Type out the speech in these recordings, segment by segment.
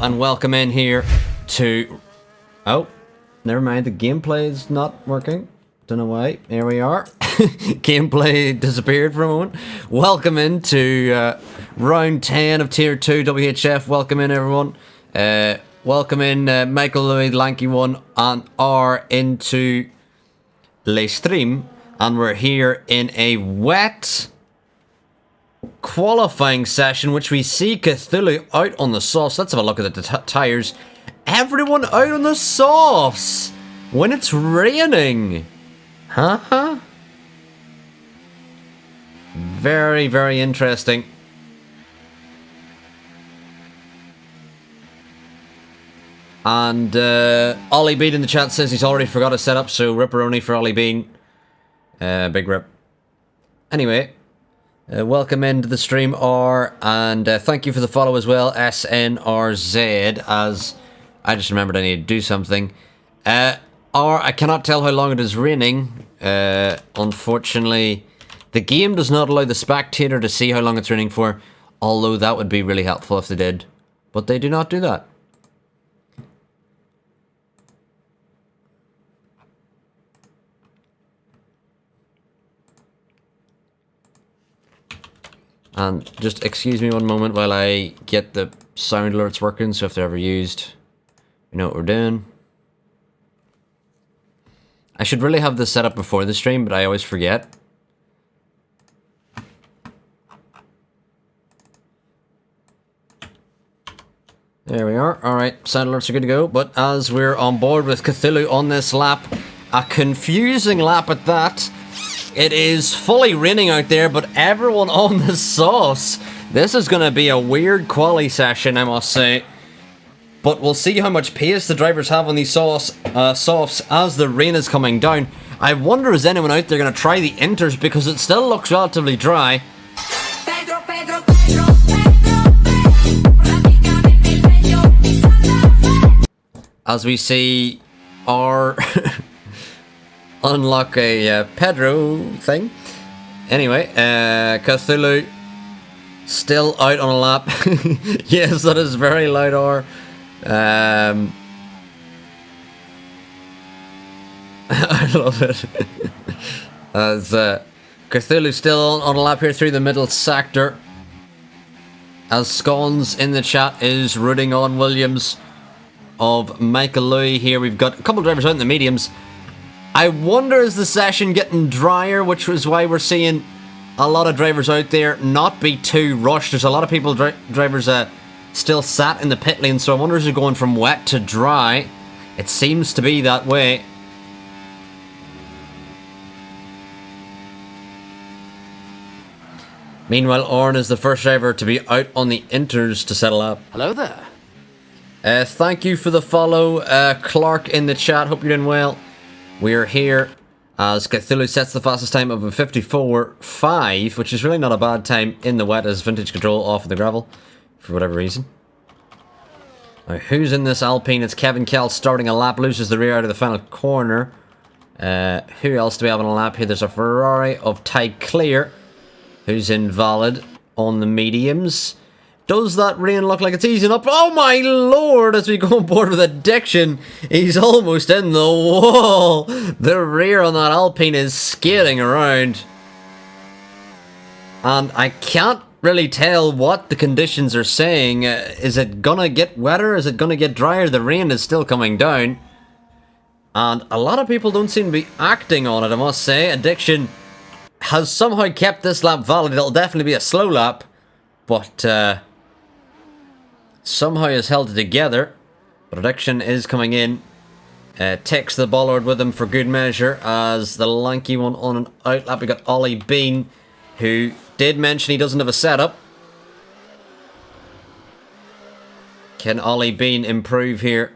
and welcome in here to... Oh, never mind, the gameplay is not working. Don't know why. Here we are. Gameplay disappeared for a moment. Welcome into round 10 of Tier 2 WHF. Welcome in, everyone. Welcome in Michael Louis, Lanky One, and R into Le Stream. And we're here in a wet qualifying session, which we see Cthulhu out on the softs. Let's have a look at the tires. Everyone out on the softs when it's raining. Huh? Very, very interesting. And Ollie Bean in the chat says he's already forgot his setup, so ripperoni for Ollie Bean. Big rip. Anyway, welcome into the stream, R, and thank you for the follow as well, SNRZ, as I just remembered I need to do something. R, I cannot tell how long it is raining. Unfortunately, the game does not allow the spectator to see how long it's raining for, although that would be really helpful if they did. But they do not do that. And just excuse me one moment while I get the sound alerts working, so if they're ever used, you know what we're doing. I should really have this set up before the stream, but I always forget. There we are. Alright, sound alerts are good to go. But as we're on board with Cthulhu on this lap, a confusing lap at that. It is fully raining out there, but everyone on the softs. This is going to be a weird quali session, I must say. But we'll see how much pace the drivers have on these softs as the rain is coming down. I wonder, is anyone out there going to try the inters, because it still looks relatively dry. As we see our... unlock a Pedro thing. Anyway, Cthulhu still out on a lap. Yes, that is very loud, R. I love it. As Cthulhu still on a lap here through the middle sector. As Scones in the chat is rooting on Williams of Michael Louis here. We've got a couple of drivers out in the mediums. I wonder, is the session getting drier, which was why we're seeing a lot of drivers out there not be too rushed. There's a lot of people, drivers still sat in the pit lane, so I wonder, is it going from wet to dry? It seems to be that way. Meanwhile, Orn is the first driver to be out on the inters to settle up. Hello there. Thank you for the follow, Clark in the chat. Hope you're doing well. We're here as Cthulhu sets the fastest time of a 54.5, which is really not a bad time in the wet as Vintage Control off of the gravel, for whatever reason. Now, who's in this Alpine? It's Kevin Kell starting a lap, loses the rear out of the final corner. Who else do we have on a lap here? There's a Ferrari of Ty Clear, who's invalid on the mediums. Does that rain look like it's easing up? Oh my lord, as we go on board with Addiction, he's almost in the wall. The rear on that Alpine is skating around. And I can't really tell what the conditions are saying. Is it gonna get wetter? Is it gonna get drier? The rain is still coming down. And a lot of people don't seem to be acting on it, I must say. Addiction has somehow kept this lap valid. It'll definitely be a slow lap. But, somehow has held it together, but Addiction is coming in. Takes the bollard with him for good measure as the Lanky One on an out lap. We got Ollie Bean, who did mention he doesn't have a setup. Can Ollie Bean improve here?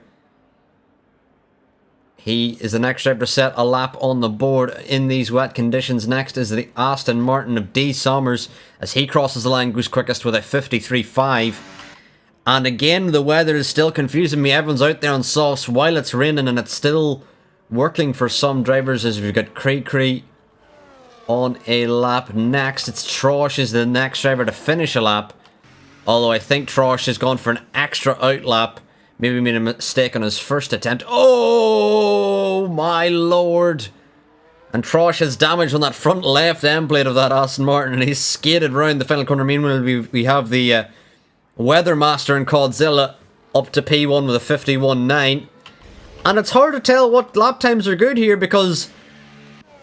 He is the next driver to set a lap on the board in these wet conditions. Next is the Aston Martin of D. Sommers as he crosses the line, goes quickest with a 53.5. And again, the weather is still confusing me. Everyone's out there on softs while it's raining, and it's still working for some drivers as we've got Cree on a lap next. It's Trosh is the next driver to finish a lap. Although I think Trosh has gone for an extra outlap. Maybe made a mistake on his first attempt. Oh my lord. And Trosh has damage on that front left end plate of that Aston Martin, and he's skated round the final corner. Meanwhile, we have the Weathermaster and Godzilla up to P1 with a 51.9. And it's hard to tell what lap times are good here because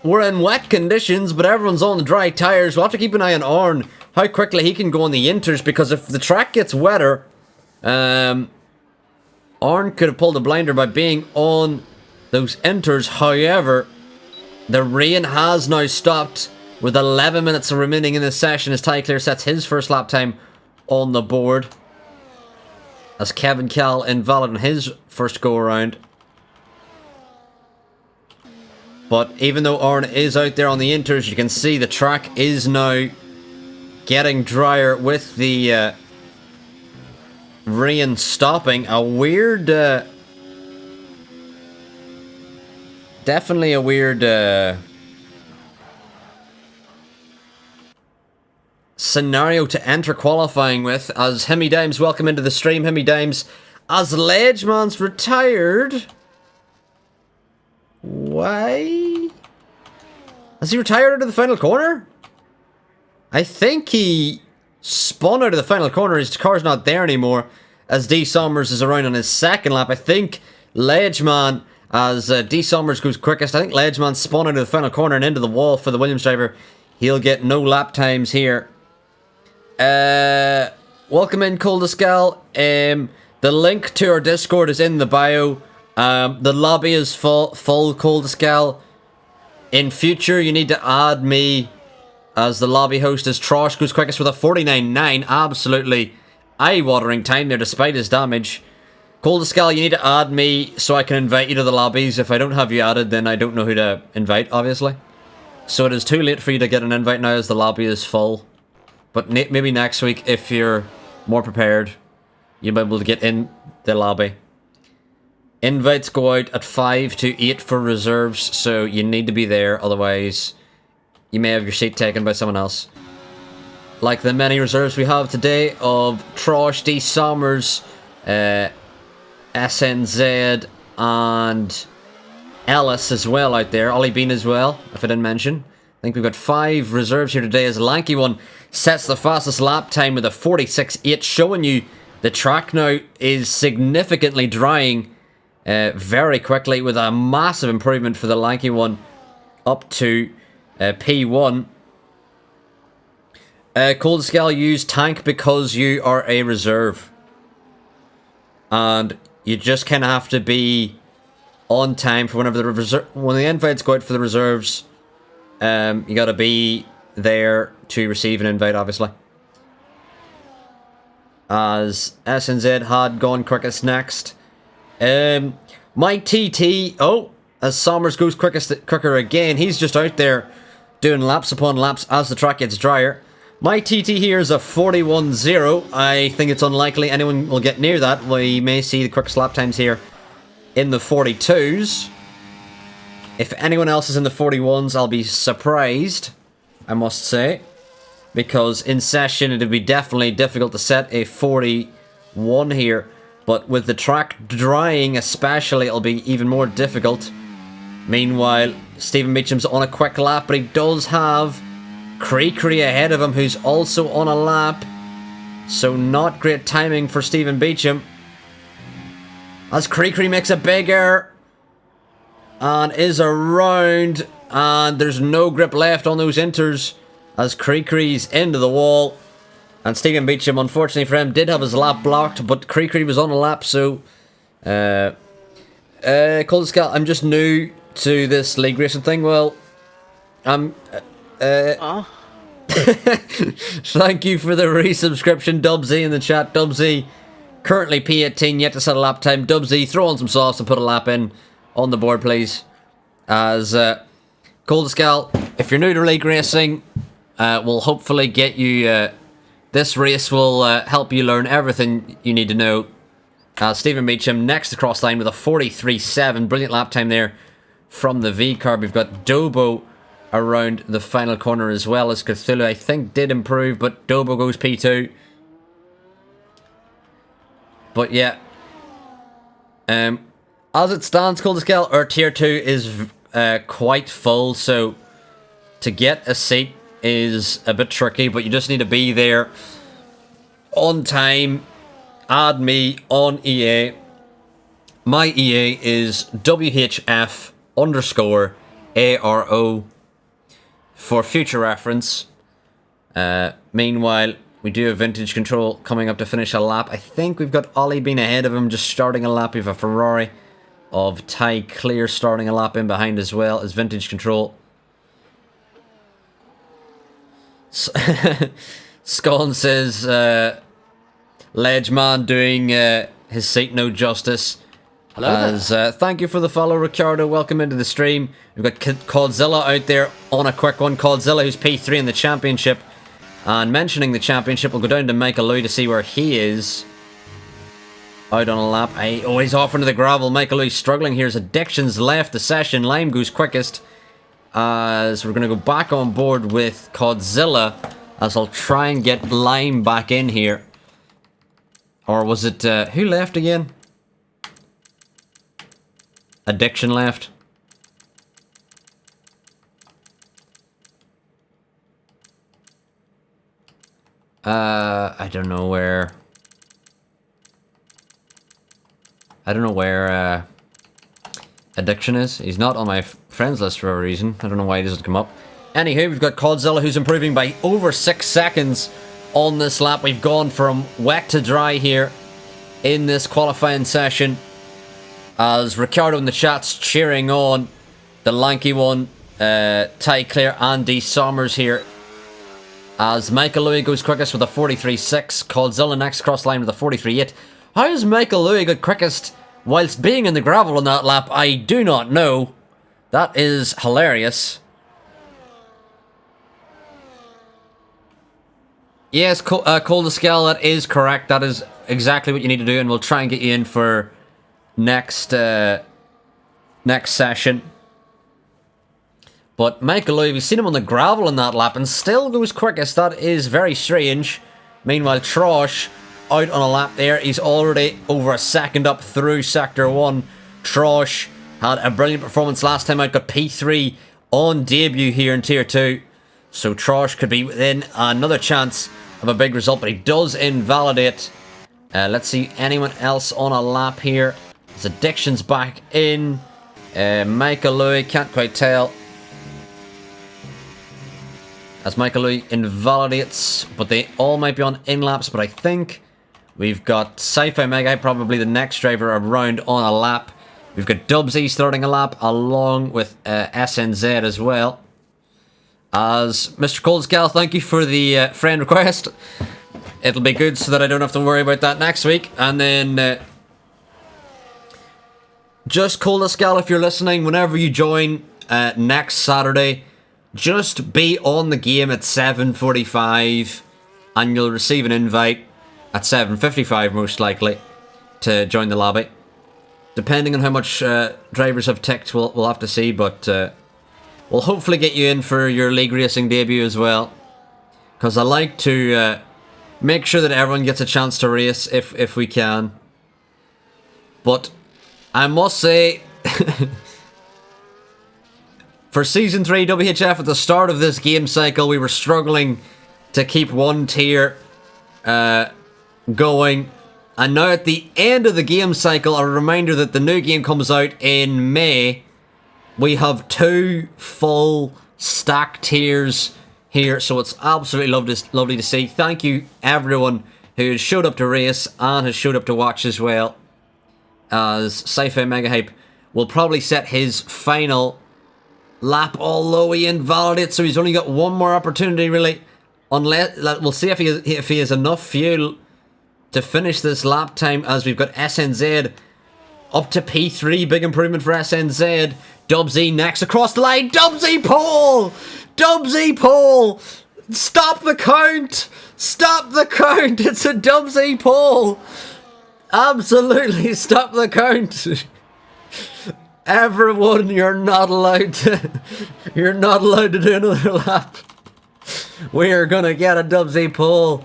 we're in wet conditions, but everyone's on the dry tyres. We'll have to keep an eye on Arn, how quickly he can go on the inters, because if the track gets wetter, Arn could have pulled a blinder by being on those inters. However, the rain has now stopped with 11 minutes remaining in this session as Ty Clear sets his first lap time on the board. As Kevin Cal invalid on his first go around. But even though Arn is out there on the inters, you can see the track is now getting drier with the rain stopping. A weird... definitely a weird scenario to enter qualifying with, as Hemi Dimes, welcome into the stream, Hemi Dimes, as Ledgeman's retired. Why? Has he retired out of the final corner? I think he spun out of the final corner. His car's not there anymore, as D. Sommers is around on his second lap. I think Ledgeman, as D. Sommers goes quickest, I think Ledgeman spun out of the final corner and into the wall for the Williams driver. He'll get no lap times here. Welcome in, Coldescal. The link to our Discord is in the bio. The lobby is full Coldescal. In future, you need to add me as the lobby host, as Trosh goes quickest with a 49.9. Absolutely eye-watering time there despite his damage. Coldescal, you need to add me so I can invite you to the lobbies. If I don't have you added, then I don't know who to invite, obviously. So it is too late for you to get an invite now as the lobby is full. But maybe next week, if you're more prepared, you'll be able to get in the lobby. Invites go out at 5 to 8 for reserves, so you need to be there, otherwise you may have your seat taken by someone else. Like the many reserves we have today of Trosh, D. Sommers, SNZ, and Ellis as well out there. Ollie Bean as well, if I didn't mention. I think we've got 5 reserves here today as Lanky One sets the fastest lap time with a 46.8, showing you the track now is significantly drying very quickly, with a massive improvement for the Lanky One up to P1. Coldescal, use tank because you are a reserve. And you just kind of have to be on time for whenever when the invites go out for the reserves. You got to be there to receive an invite, obviously. As SNZ had gone quickest next. Mike TT, as Sommers goes quicker again, he's just out there doing laps upon laps as the track gets drier. My TT here is a 41.0. I think it's unlikely anyone will get near that. We may see the quickest lap times here in the 42s. If anyone else is in the 41s, I'll be surprised, I must say. Because in session, it'd be definitely difficult to set a 41 here. But with the track drying especially, it'll be even more difficult. Meanwhile, Stephen Beecham's on a quick lap, but he does have Creekery ahead of him, who's also on a lap. So not great timing for Stephen Beecham. As Creekery makes a big error and is around, and there's no grip left on those inters as Creekery's into the wall. And Stephen Beecham, unfortunately for him, did have his lap blocked, but Creekery was on a lap, so... Coldescal, I'm just new to this league racing thing. Well, I'm... Thank you for the resubscription, Dubsy, in the chat. Dubsy, currently P18, yet to set a lap time. Dubsy, throw on some sauce and put a lap in on the board, please. As Coldescal, if you're new to league racing, we'll hopefully get you... this race will help you learn everything you need to know. Stephen Beecham next across line with a 43.7. Brilliant lap time there from the V-car. We've got Dobo around the final corner as well as Cthulhu. I think did improve, but Dobo goes P2. But yeah. As it stands, Cold Scale, our tier 2 is quite full, so to get a seat is a bit tricky, but you just need to be there on time. Add me on EA. My EA is WHF_ARO for future reference. Meanwhile, we do have Vintage Control coming up to finish a lap. I think we've got Ollie being ahead of him, just starting a lap. We have a Ferrari of Ty Clear starting a lap in behind as well as Vintage Control. Scone says, Ledgeman doing his seat no justice. Hello as thank you for the follow, Ricardo. Welcome into the stream. We've got Codzilla out there on a quick one. Codzilla, who's P3 in the championship. And mentioning the championship, we'll go down to Michael Louis to see where he is. Out on a lap. He's off into the gravel. Michael Louis struggling here as Addictions left the session. Lime goes quickest. As we're going to go back on board with Codzilla. As I'll try and get Lime back in here. Or was it... who left again? Addiction left. I don't know where... Addiction is. He's not on my friends list for a reason. I don't know why he doesn't come up. Anywho, we've got Codzilla, who's improving by over 6 seconds on this lap. We've gone from wet to dry here in this qualifying session. As Ricardo in the chat's cheering on the lanky one, Ty Clear, Andy Sommers here. As Michael Louis goes quickest with a 43.6. Codzilla next cross line with a 43.8. How has Michael Louis got quickest whilst being in the gravel on that lap? I do not know. That is hilarious. Yes, Cold Scale, that is correct. That is exactly what you need to do, and we'll try and get you in for next session. But Michael Louis, we've seen him on the gravel in that lap and still goes quickest. That is very strange. Meanwhile, Trosh out on a lap there. He's already over a second up through Sector 1. Trosh had a brilliant performance last time out. Got P3 on debut here in Tier 2. So Trosh could be within another chance of a big result, but he does invalidate. Let's see anyone else on a lap here. His Addiction's back in. Michael Louis, can't quite tell. As Michael Louis invalidates, but they all might be on in-laps, but I think we've got Sci-Fi Mega, probably the next driver around on a lap. We've got Dubsy starting a lap, along with SNZ as well. As Mr. Coldscal, thank you for the friend request. It'll be good so that I don't have to worry about that next week. And then, just Coldscal, if you're listening, whenever you join next Saturday, just be on the game at 7:45 and you'll receive an invite at 7:55 most likely to join the lobby. Depending on how much drivers have ticked, we'll have to see, but we'll hopefully get you in for your league racing debut as well. Because I like to make sure that everyone gets a chance to race if we can. But I must say... For Season 3 WHF, at the start of this game cycle, we were struggling to keep one tier going. And now at the end of the game cycle, a reminder that the new game comes out in May. We have 2 full stack tiers here, so it's absolutely lovely to see. Thank you everyone who has showed up to race and has showed up to watch as well. As Sci-Fi Mega Hype will probably set his final lap, although he invalidates, so he's only got one more opportunity really. Unless we'll see if he has enough fuel to finish this lap time, as we've got SNZ up to P3, big improvement for SNZ. Dubsy next across the line. Dubsy pole! Dubsy pole! Stop the count! Stop the count! It's a Dubsy pole! Absolutely stop the count! Everyone, you're not allowed to do another lap. We are gonna get a Dubsy pole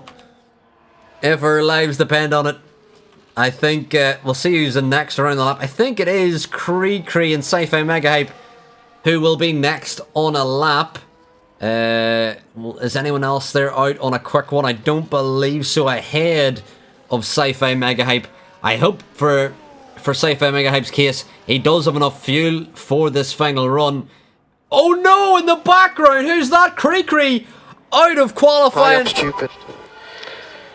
if our lives depend on it. I think we'll see who's in next around the lap. I think it is Cree and Sci-Fi Mega Hype who will be next on a lap. Is anyone else there out on a quick one? I don't believe so. Ahead of Sci-Fi Mega Hype. I hope for Sci-Fi Mega Hype's case, he does have enough fuel for this final run. Oh no, in the background, who's that? Cree out of qualifying. I am stupid.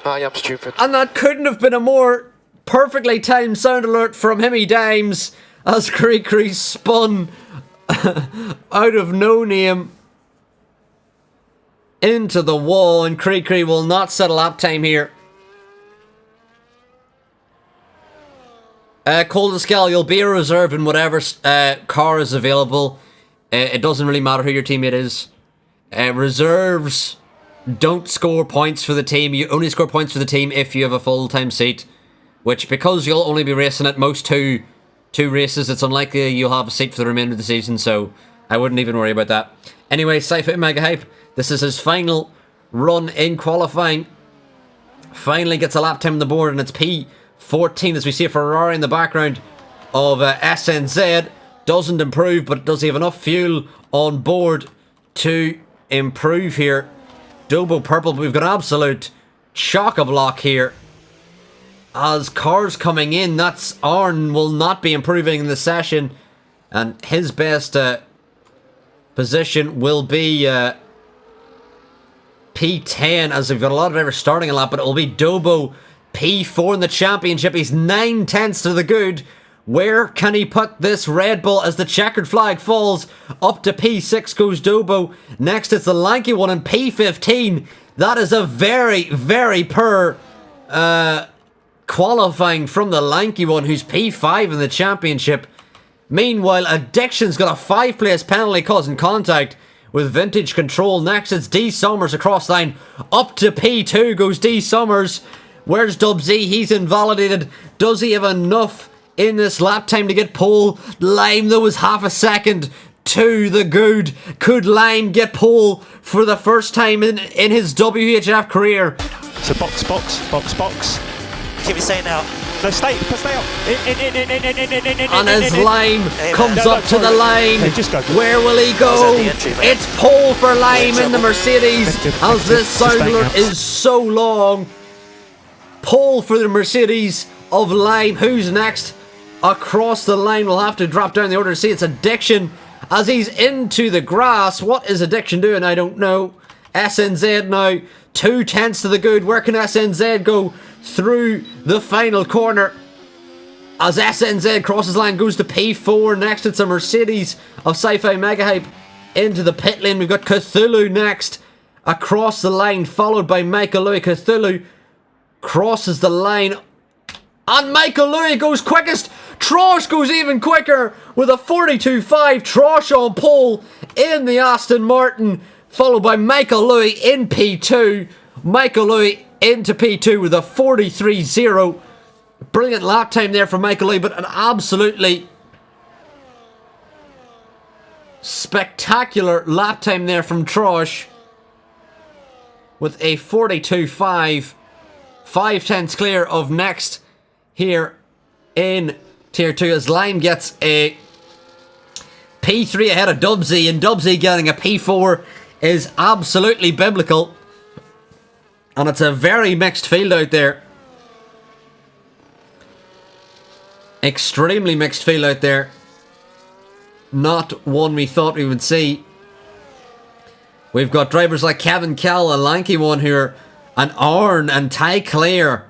I am stupid. And that couldn't have been a more perfectly timed sound alert from Himmy Dimes as Cree spun out of no name into the wall, and Cree will not set a lap time here. Coldescal, you'll be a reserve in whatever car is available. It doesn't really matter who your teammate is. Reserves don't score points for the team. You only score points for the team if you have a full-time seat, which, because you'll only be racing at most two races, it's unlikely you'll have a seat for the remainder of the season, so I wouldn't even worry about that. Anyway, Sci-Fi Mega Hype, this is his final run in qualifying. Finally gets a lap time on the board, and it's P14 as we see a Ferrari in the background of SNZ. Doesn't improve, but does he have enough fuel on board to improve here? Dobo purple, but we've got absolute chock-a-block here. As cars coming in, that's Arn will not be improving in the session, and his best position will be P10, as we've got a lot of drivers starting a lap, but it will be Dobo P4 in the championship. He's 9 tenths to the good. Where can he put this Red Bull as the checkered flag falls? Up to P6 goes Dobo. Next it's the lanky one in P15. That is a very, very poor qualifying from the lanky one, who's P5 in the championship. Meanwhile, Addiction's got a 5-place penalty causing contact with Vintage Control. Next it's D Summers across the line. Up to P2 goes D Summers. Where's Dubsy? He's invalidated. Does he have enough in this lap time to get pole? Lime, though, is half a second to the good. Could Lime get pole for the first time in his WHF career? So box. Keep it saying now. No, stay up. And as Lime comes up to the line, where will he go? It's pole for Lime in the Mercedes, as this sound alert is so long. Pole for the Mercedes of Lime. Who's next? Across the line, we'll have to drop down the order to see. It's Addiction as he's into the grass. What is Addiction doing? I don't know. SNZ now 2 tenths to the good. Where can SNZ go through the final corner? As SNZ crosses line, goes to P4. Next it's a Mercedes of Sci-Fi Mega Hype into the pit lane. We've got Cthulhu next across the line, followed by Michael Louis. Cthulhu crosses the line, and Michael Louis goes quickest. Trosh goes even quicker with a 42.5. Trosh on pole in the Aston Martin, followed by Michael Louis in P2. Michael Louis into P2 with a 43.0. Brilliant lap time there for Michael Louis, but an absolutely spectacular lap time there from Trosh with a 42.5. 5 tenths clear of next here in Tier 2, as Lime gets a P3 ahead of Dubsy, and Dubsy getting a P4 is absolutely biblical. And it's a very mixed field out there. Extremely mixed field out there. Not one we thought we would see. We've got drivers like Kevin Kell, a lanky one here, and Arn and Ty Clare,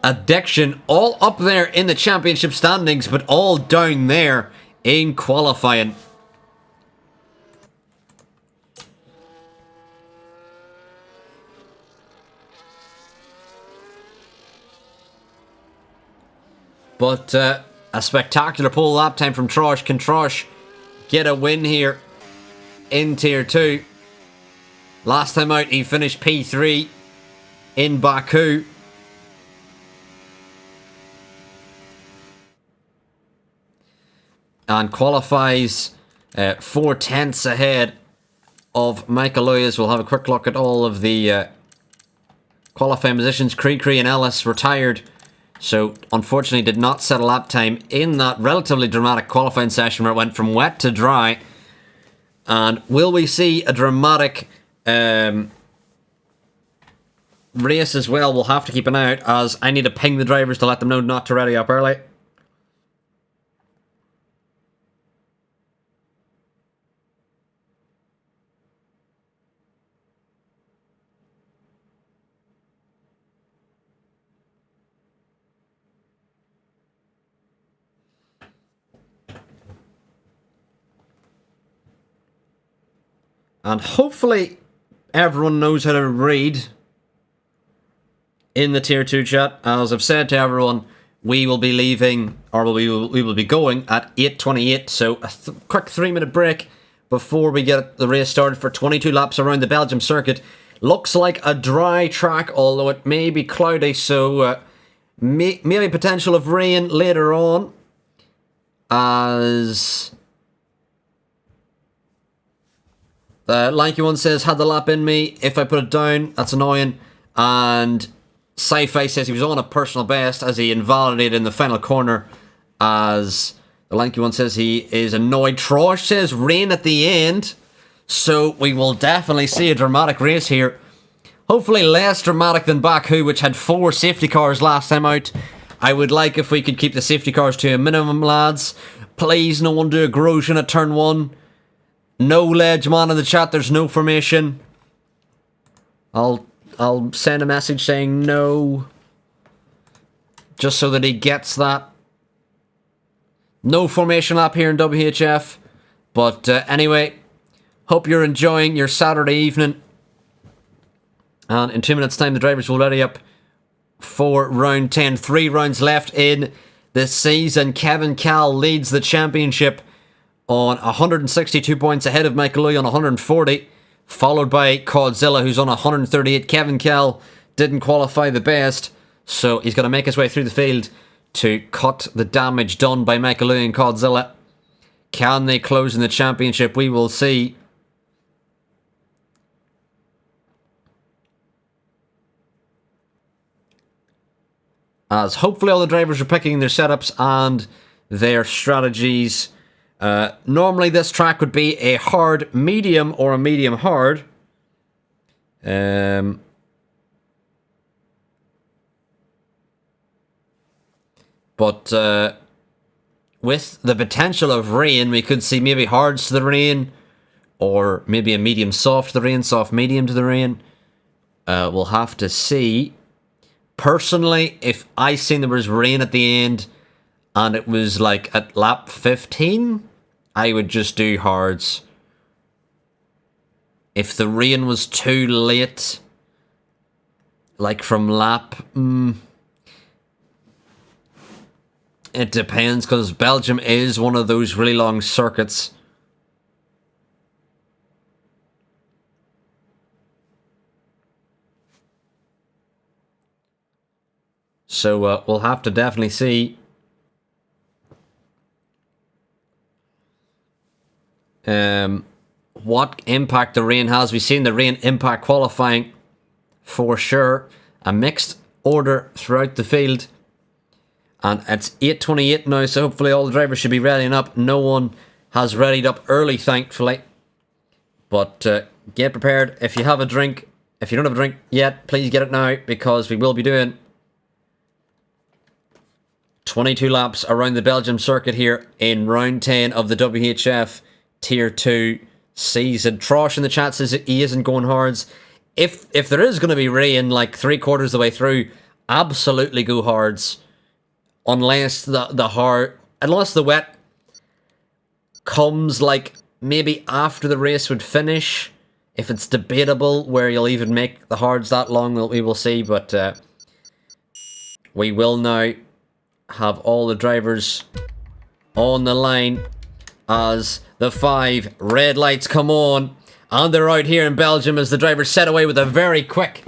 Addiction, all up there in the championship standings, but all down there in qualifying. But a spectacular pole lap time from Trosh. Can Trosh get a win here in Tier 2? Last time out, he finished P3 in Baku. And qualifies 4 tenths ahead of Michael Louis. We'll have a quick look at all of the qualifying positions. Cree and Ellis retired So, unfortunately, did not set a lap time in that relatively dramatic qualifying session where it went from wet to dry. And will we see a dramatic race as well? We'll have to keep an eye out, as I need to ping the drivers to let them know not to ready up early. And hopefully everyone knows how to read in the Tier 2 chat. As I've said to everyone, we will be leaving, or we will be going at 8:28. So a quick 3-minute break before we get the race started for 22 laps around the Belgium circuit. Looks like a dry track, although it may be cloudy, so maybe potential of rain later on. As Lanky1 says, had the lap in me. If I put it down, that's annoying. And Sci-Fi says he was on a personal best as he invalidated in the final corner. As the Lanky1 says he is annoyed. Trosh says rain at the end. So we will definitely see a dramatic race here. Hopefully less dramatic than Baku, which had 4 safety cars last time out. I would like if we could keep the safety cars to a minimum, lads. Please, no one do a Grosjean at turn 1. No ledge man in the chat, there's no formation. I'll send a message saying no. Just so that he gets that. No formation lap here in WHF. But anyway, hope you're enjoying your Saturday evening. And in 2 minutes time the drivers will ready up for round 10. 3 rounds left in the season. Kevin Cal leads the championship on 162 points, ahead of Michael Louis on 140, followed by Codzilla, who's on 138. Kevin Kell didn't qualify the best, so he's going to make his way through the field to cut the damage done by Michael Louis and Codzilla. Can they close in the championship? We will see. As hopefully all the drivers are picking their setups and their strategies. Normally this track would be a hard medium or a medium hard. But with the potential of rain, we could see maybe hards to the rain, or maybe a medium soft to the rain, soft medium to the rain. We'll have to see. Personally, if I seen there was rain at the end and it was like at lap 15, I would just do hards. If the rain was too late, like from lap... it depends, because Belgium is one of those really long circuits. So we'll have to definitely see. What impact the rain has. We've seen the rain impact qualifying for sure. A mixed order throughout the field. And it's 8:28 now, so hopefully all the drivers should be readying up. No one has readied up early, thankfully. But get prepared. If you have a drink, if you don't have a drink yet, please get it now, because we will be doing 22 laps around the Belgium circuit here in round 10 of the WHF Tier 2 season. Trosh in the chat says he isn't going hards. If there is going to be rain like 3/4 of the way through, absolutely go hards. Unless unless the wet comes like maybe after the race would finish. If it's debatable where you'll even make the hards that long, we will see. But we will now have all the drivers on the line as the 5 red lights come on. And they're out here in Belgium as the drivers set away with a very quick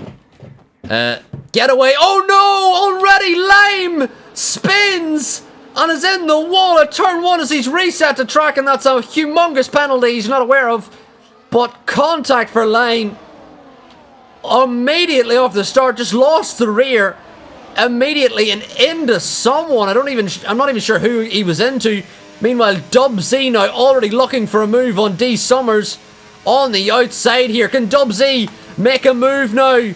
getaway. Oh no! Already Lime spins and is in the wall at turn 1 as he's reset the track, and that's a humongous penalty he's not aware of. But contact for Lime immediately off the start, just lost the rear. immediately and into someone. I'm not even sure who he was into. Meanwhile, Dub Z now already looking for a move on D Summers on the outside here. Can Dub Z make a move now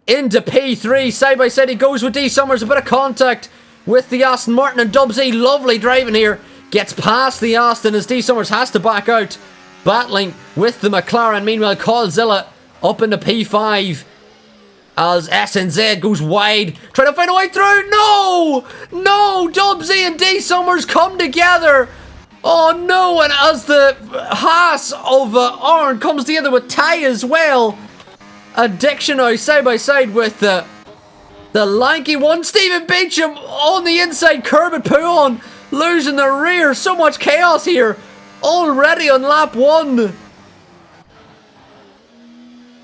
into P3? Side by side he goes with D Summers. A bit of contact with the Aston Martin, and Dub Z, lovely driving here, gets past the Aston as D Summers has to back out, battling with the McLaren. Meanwhile, Coldzilla up into P5 as SNZ goes wide, trying to find a way through. No, Dub Z and D Summers come together. Oh no, and as the Haas of Arn comes together with Ty as well. Addiction now side by side with the lanky one. Stephen Beecham on the inside curb at Puon, losing the rear. So much chaos here already on lap 1.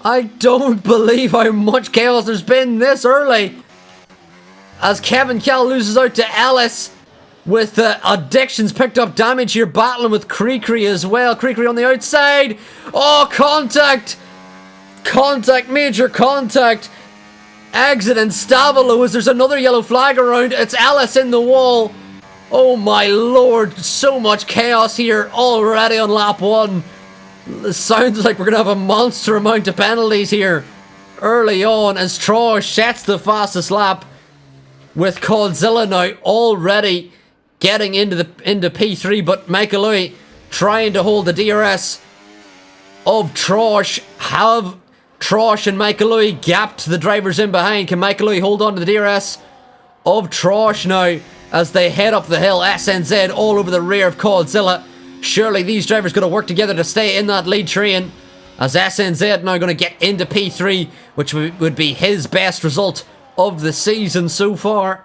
I don't believe how much chaos there's been this early. As Kevin Kell loses out to Ellis with Addictions picked up damage here, battling with Creekry as well. Creekry on the outside. Oh, contact. Contact, major contact. Exit and Stavalo as there's another yellow flag around. It's Ellis in the wall. Oh my lord, so much chaos here already on lap 1. It sounds like we're going to have a monster amount of penalties here early on as Troy sets the fastest lap with Coldzilla now already getting into P3, but Michael Louis trying to hold the DRS of Trosh. Have Trosh and Michael Louis gapped the drivers in behind? Can Michael Louis hold on to the DRS of Trosh now as they head up the hill? SNZ all over the rear of Coldzilla. Surely these drivers going to work together to stay in that lead train as SNZ now going to get into P3, which would be his best result of the season so far.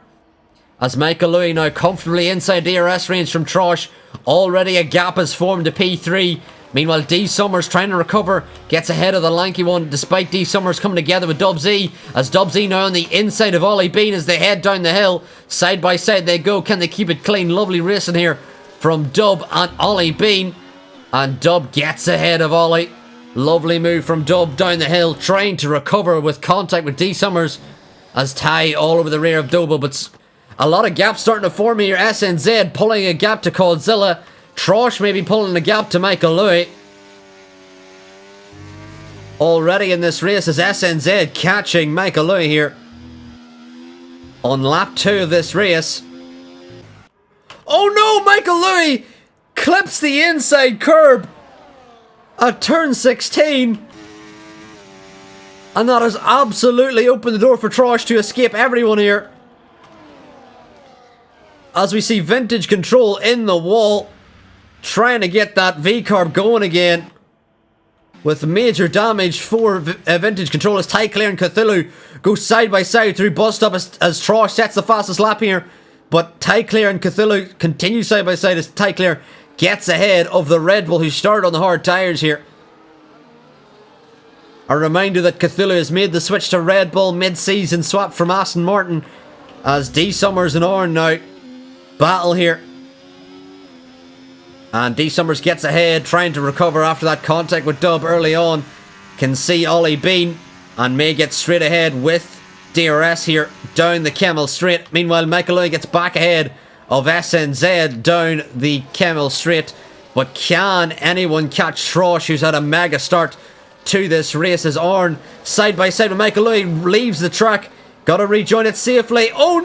As Michael Louis now comfortably inside DRS range from Trosh. Already a gap has formed to P3. Meanwhile, D Summers trying to recover, gets ahead of the lanky one despite D Summers coming together with Dub Z, as Dub Z now on the inside of Ollie Bean as they head down the hill. Side by side they go. Can they keep it clean? Lovely racing here from Dub and Ollie Bean, and Dub gets ahead of Ollie. Lovely move from Dub down the hill, trying to recover with contact with D Summers as Ty all over the rear of Dobo, but a lot of gaps starting to form here. SNZ pulling a gap to Coldzilla. Trosh maybe pulling a gap to Michael Louis. Already in this race is SNZ catching Michael Louis here on lap 2 of this race. Oh no, Michael Louis clips the inside curb at turn 16. And that has absolutely opened the door for Trosh to escape everyone here. As we see Vintage Control in the wall, trying to get that V-carb going again. With major damage for Vintage Control as Ty Clear and Cthulhu go side by side through bus stop as Trosh sets the fastest lap here. But Ty Clear and Cthulhu continue side by side as Ty Clear gets ahead of the Red Bull who started on the hard tyres here. A reminder that Cthulhu has made the switch to Red Bull mid-season, swap from Aston Martin, as D Summers and Orn now battle here. And D Summers gets ahead, trying to recover after that contact with Dub early on. Can see Ollie Bean and may get straight ahead with DRS here down the Kemmel Straight. Meanwhile, Michael Louis gets back ahead of SNZ down the Kemmel Straight. But can anyone catch Trosh, who's had a mega start to this race, as Orn side by side with Michael Louis leaves the track. Gotta rejoin it safely. Oh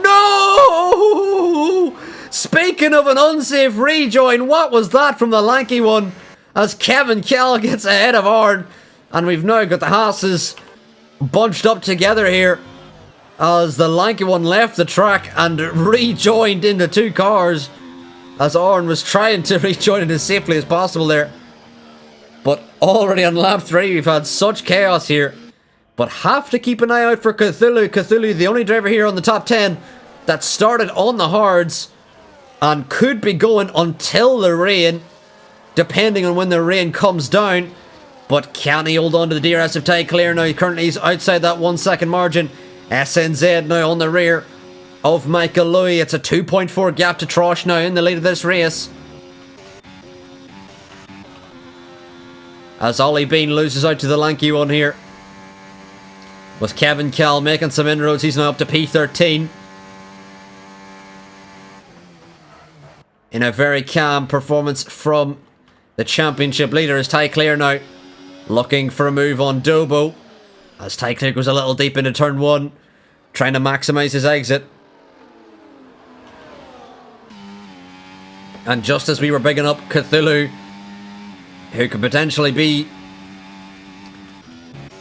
no! Speaking of an unsafe rejoin, what was that from the lanky one? As Kevin Kell gets ahead of Orn. And we've now got the Haas's bunched up together here, as the lanky one left the track and rejoined into 2 cars, as Orn was trying to rejoin it as safely as possible there. But already on lap 3 we've had such chaos here. But have to keep an eye out for Cthulhu. Cthulhu, the only driver here on the top 10 that started on the hards and could be going until the rain, depending on when the rain comes down. But can he hold on to the DRS of Ty Clear now? Currently he's outside that 1 second margin. SNZ now on the rear of Michael Louis. It's a 2.4 gap to Trosh now in the lead of this race. As Ollie Bean loses out to the lanky one here. With Kevin Kell making some inroads, he's now up to P13. in a very calm performance from the championship leader as Ty Clear now looking for a move on Dobo. As Ty Clear goes a little deep into turn 1, trying to maximise his exit. And just as we were bigging up Cthulhu, who could potentially be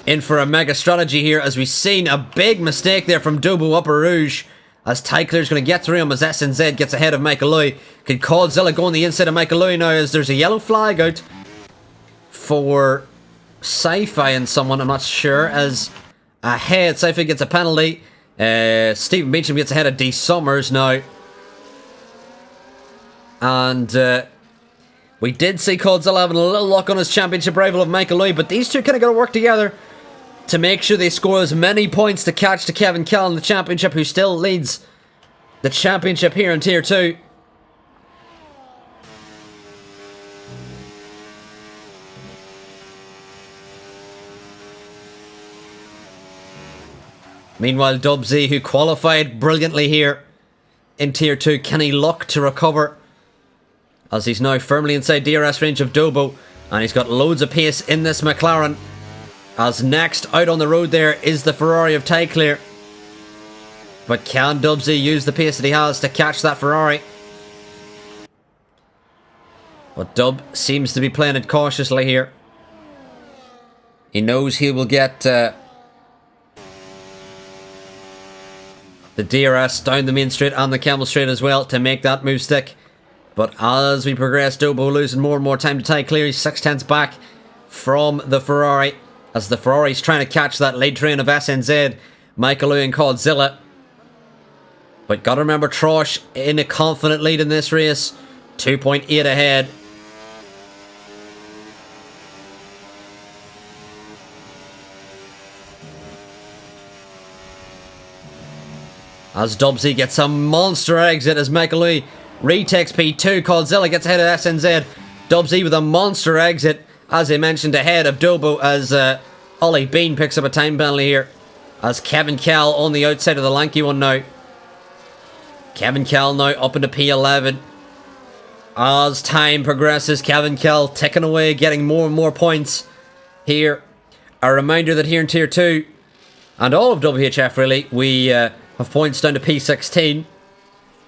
in for a mega strategy here, as we've seen a big mistake there from Dobo Upper Rouge, as Ty Clear's going to get through him as SNZ gets ahead of Michael Louis. Could Caudzilla go on the inside of Michael Louis now, as there's a yellow flag out for Sci-Fi and someone, I'm not sure, as ahead. Sci-Fi gets a penalty. Stephen Beecham gets ahead of D Summers now. And we did see Caudzilla having a little luck on his championship rival of Michael Louis, but these two kind of got to work together to make sure they score as many points to catch to Kevin Kell in the championship, who still leads the championship here in Tier 2. Meanwhile, Dubsy, who qualified brilliantly here in Tier 2, can he look to recover? As he's now firmly inside DRS range of Dobo, and he's got loads of pace in this McLaren. As next out on the road there is the Ferrari of Ty Clear. But can Dubsy use the pace that he has to catch that Ferrari? But Dub seems to be playing it cautiously here. He knows he will get the DRS down the main straight and the Camel Straight as well to make that move stick. But as we progress, Dobo losing more and more time to Ty Clear. He's 6/10 back from the Ferrari, as the Ferrari's trying to catch that lead train of SNZ, Michael Louis and Caudzilla. But gotta remember, Trosh in a confident lead in this race, 2.8 ahead. As Dubsy gets a monster exit as Michael Louis retakes P2. Caudzilla gets ahead of SNZ. Dubsy with a monster exit, as I mentioned, ahead of Dobo, as Ollie Bean picks up a time penalty here. As Kevin Kell on the outside of the lanky one now. Kevin Kell now up into P11. As time progresses, Kevin Kell ticking away, getting more and more points here. A reminder that here in Tier 2, and all of WHF really, we have points down to P16.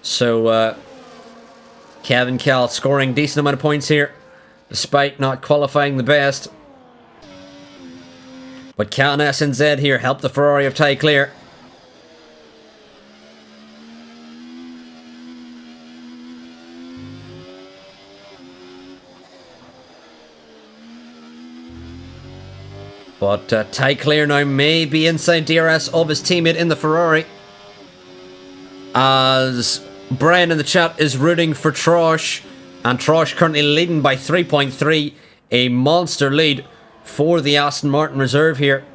So Kevin Kell scoring decent amount of points here, despite not qualifying the best. But can SNZ here help the Ferrari of Ty Clear? But Ty Clear now may be inside DRS of his teammate in the Ferrari, as Brian in the chat is rooting for Trosh, and Trosh currently leading by 3.3, a monster lead for the Aston Martin reserve here.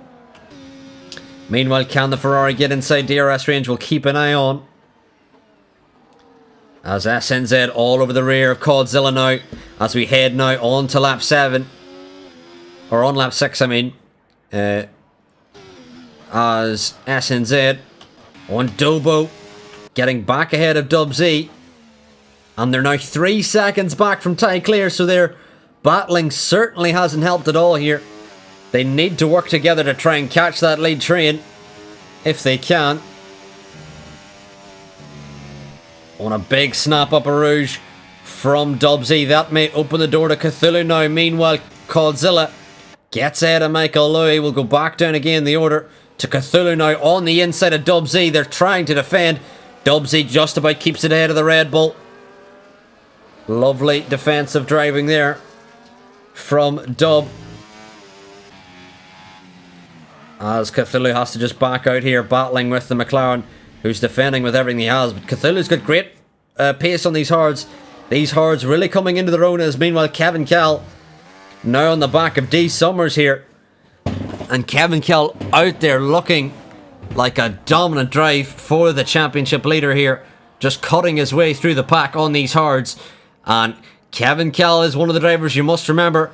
Meanwhile, can the Ferrari get inside DRS range? We'll keep an eye on. As SNZ all over the rear of Caudzilla now, as we head now on to lap 7. Or on lap 6, I mean. As SNZ on Dobo getting back ahead of Dubsy. And they're now 3 seconds back from Ty Clear, so their battling certainly hasn't helped at all here. They need to work together to try and catch that lead train, if they can. On a big snap up a Rouge from Dubsy. That may open the door to Cthulhu now. Meanwhile, Caudzilla gets ahead of Michael Louis. Will go back down again the order to Cthulhu now on the inside of Dubsy. They're trying to defend. Dubsy just about keeps it ahead of the Red Bull. Lovely defensive driving there from Dub. As Cthulhu has to just back out here, battling with the McLaren, who's defending with everything he has. But Cthulhu's got great pace on these hards. These hards really coming into their own, as meanwhile Kevin Kell now on the back of D Summers here. And Kevin Kell out there looking like a dominant drive for the championship leader here. Just cutting his way through the pack on these hards. And Kevin Kell is one of the drivers, you must remember,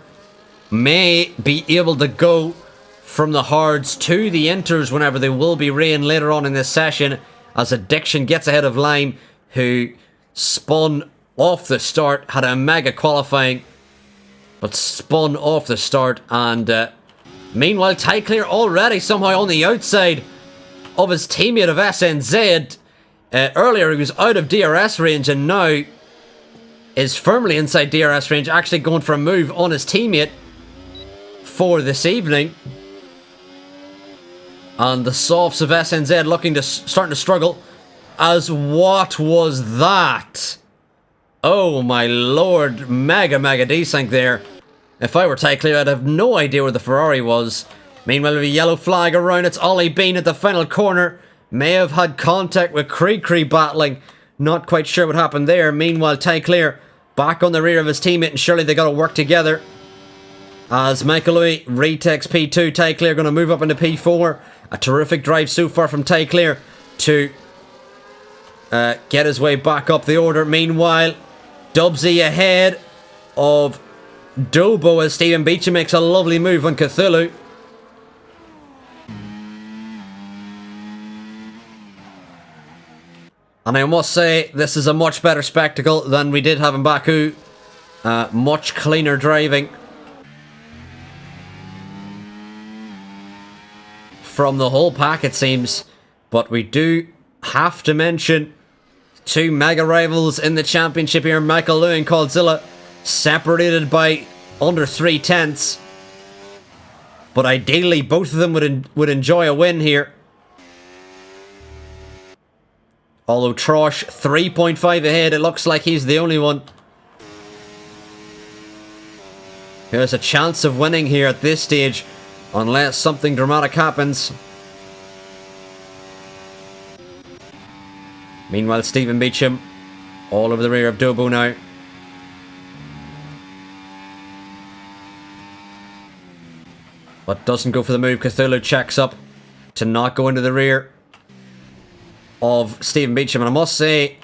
may be able to go from the hards to the inters whenever they will be rain later on in this session, as Addiction gets ahead of Lime, who spun off the start, had a mega qualifying, but spun off the start. And meanwhile, Ty Clear already somehow on the outside of his teammate of SNZ. Earlier he was out of DRS range and now is firmly inside DRS range, actually going for a move on his teammate for this evening. And the softs of SNZ starting to struggle. As what was that? Oh my lord, mega desync there. If I were Ty Clear, I'd have no idea where the Ferrari was. Meanwhile, with a yellow flag around, it's Ollie Bean at the final corner. May have had contact with Cree battling. Not quite sure what happened there. Meanwhile, Ty Clear back on the rear of his teammate, and surely they got to work together. As Michael Louis retakes P2, Ty Clear going to move up into P4. A terrific drive so far from Ty Clear to get his way back up the order. Meanwhile, Dubsy ahead of Dobo as Stephen Beecham makes a lovely move on Cthulhu. And I must say, this is a much better spectacle than we did have in Baku. Much cleaner driving from the whole pack, it seems. But we do have to mention two mega rivals in the championship here, Michael Lewin and Coldzilla, separated by under 3/10. But ideally, both of them would enjoy a win here. Although Trosh 3.5 ahead, it looks like he's the only one. There's a chance of winning here at this stage, unless something dramatic happens. Meanwhile, Stephen Beecham all over the rear of Dobo now. But doesn't go for the move. Cthulhu checks up to not go into the rear of Stephen Beecham. And I must say,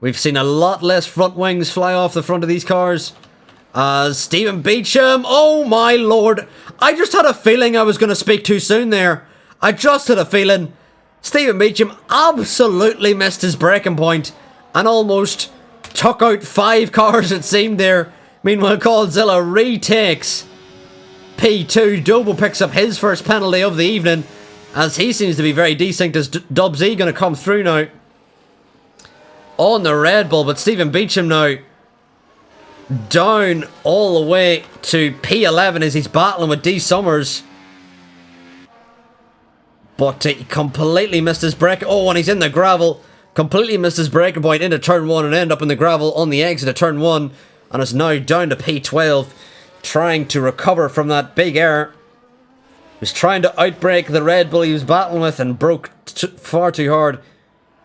we've seen a lot less front wings fly off the front of these cars. As Stephen Beecham, oh my lord, I just had a feeling I was going to speak too soon there. I just had a feeling. Stephen Beecham absolutely missed his braking point and almost took out 5 cars, it seemed there. Meanwhile, Coldzilla retakes P2. Dobo picks up his first penalty of the evening, as he seems to be very desynced. As Dubsy going to come through now on the Red Bull, but Stephen Beecham now down all the way to P11 as he's battling with D Summers. But he completely missed his brake. Oh, and he's in the gravel. Completely missed his braking point into turn 1 and end up in the gravel on the exit of turn 1. And is now down to P12, trying to recover from that big error. He was trying to outbrake the Red Bull he was battling with and broke far too hard,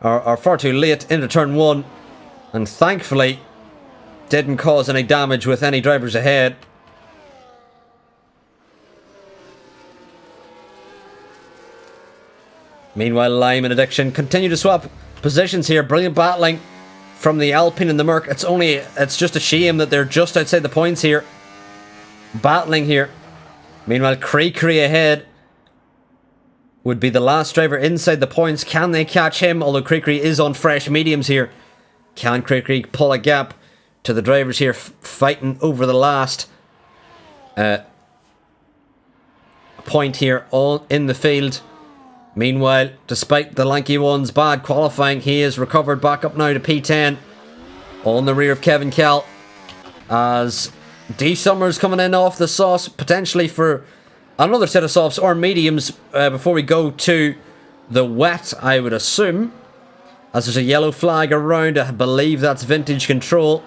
or far too late into turn 1. And thankfully, didn't cause any damage with any drivers ahead. Meanwhile, Lime and Addiction continue to swap positions here. Brilliant battling from the Alpine and the Merc. It's just a shame that they're just outside the points here. Battling here. Meanwhile, Cree ahead would be the last driver inside the points. Can they catch him? Although Cree is on fresh mediums here. Can Cree pull a gap to the drivers here fighting over the last point here all in the field? Meanwhile, despite the lanky one's bad qualifying, he is recovered back up now to P10 on the rear of Kevin Kell, as D Summers coming in off the sauce potentially for another set of softs or mediums before we go to the wet, I would assume, as there's a yellow flag around. I believe that's Vintage Control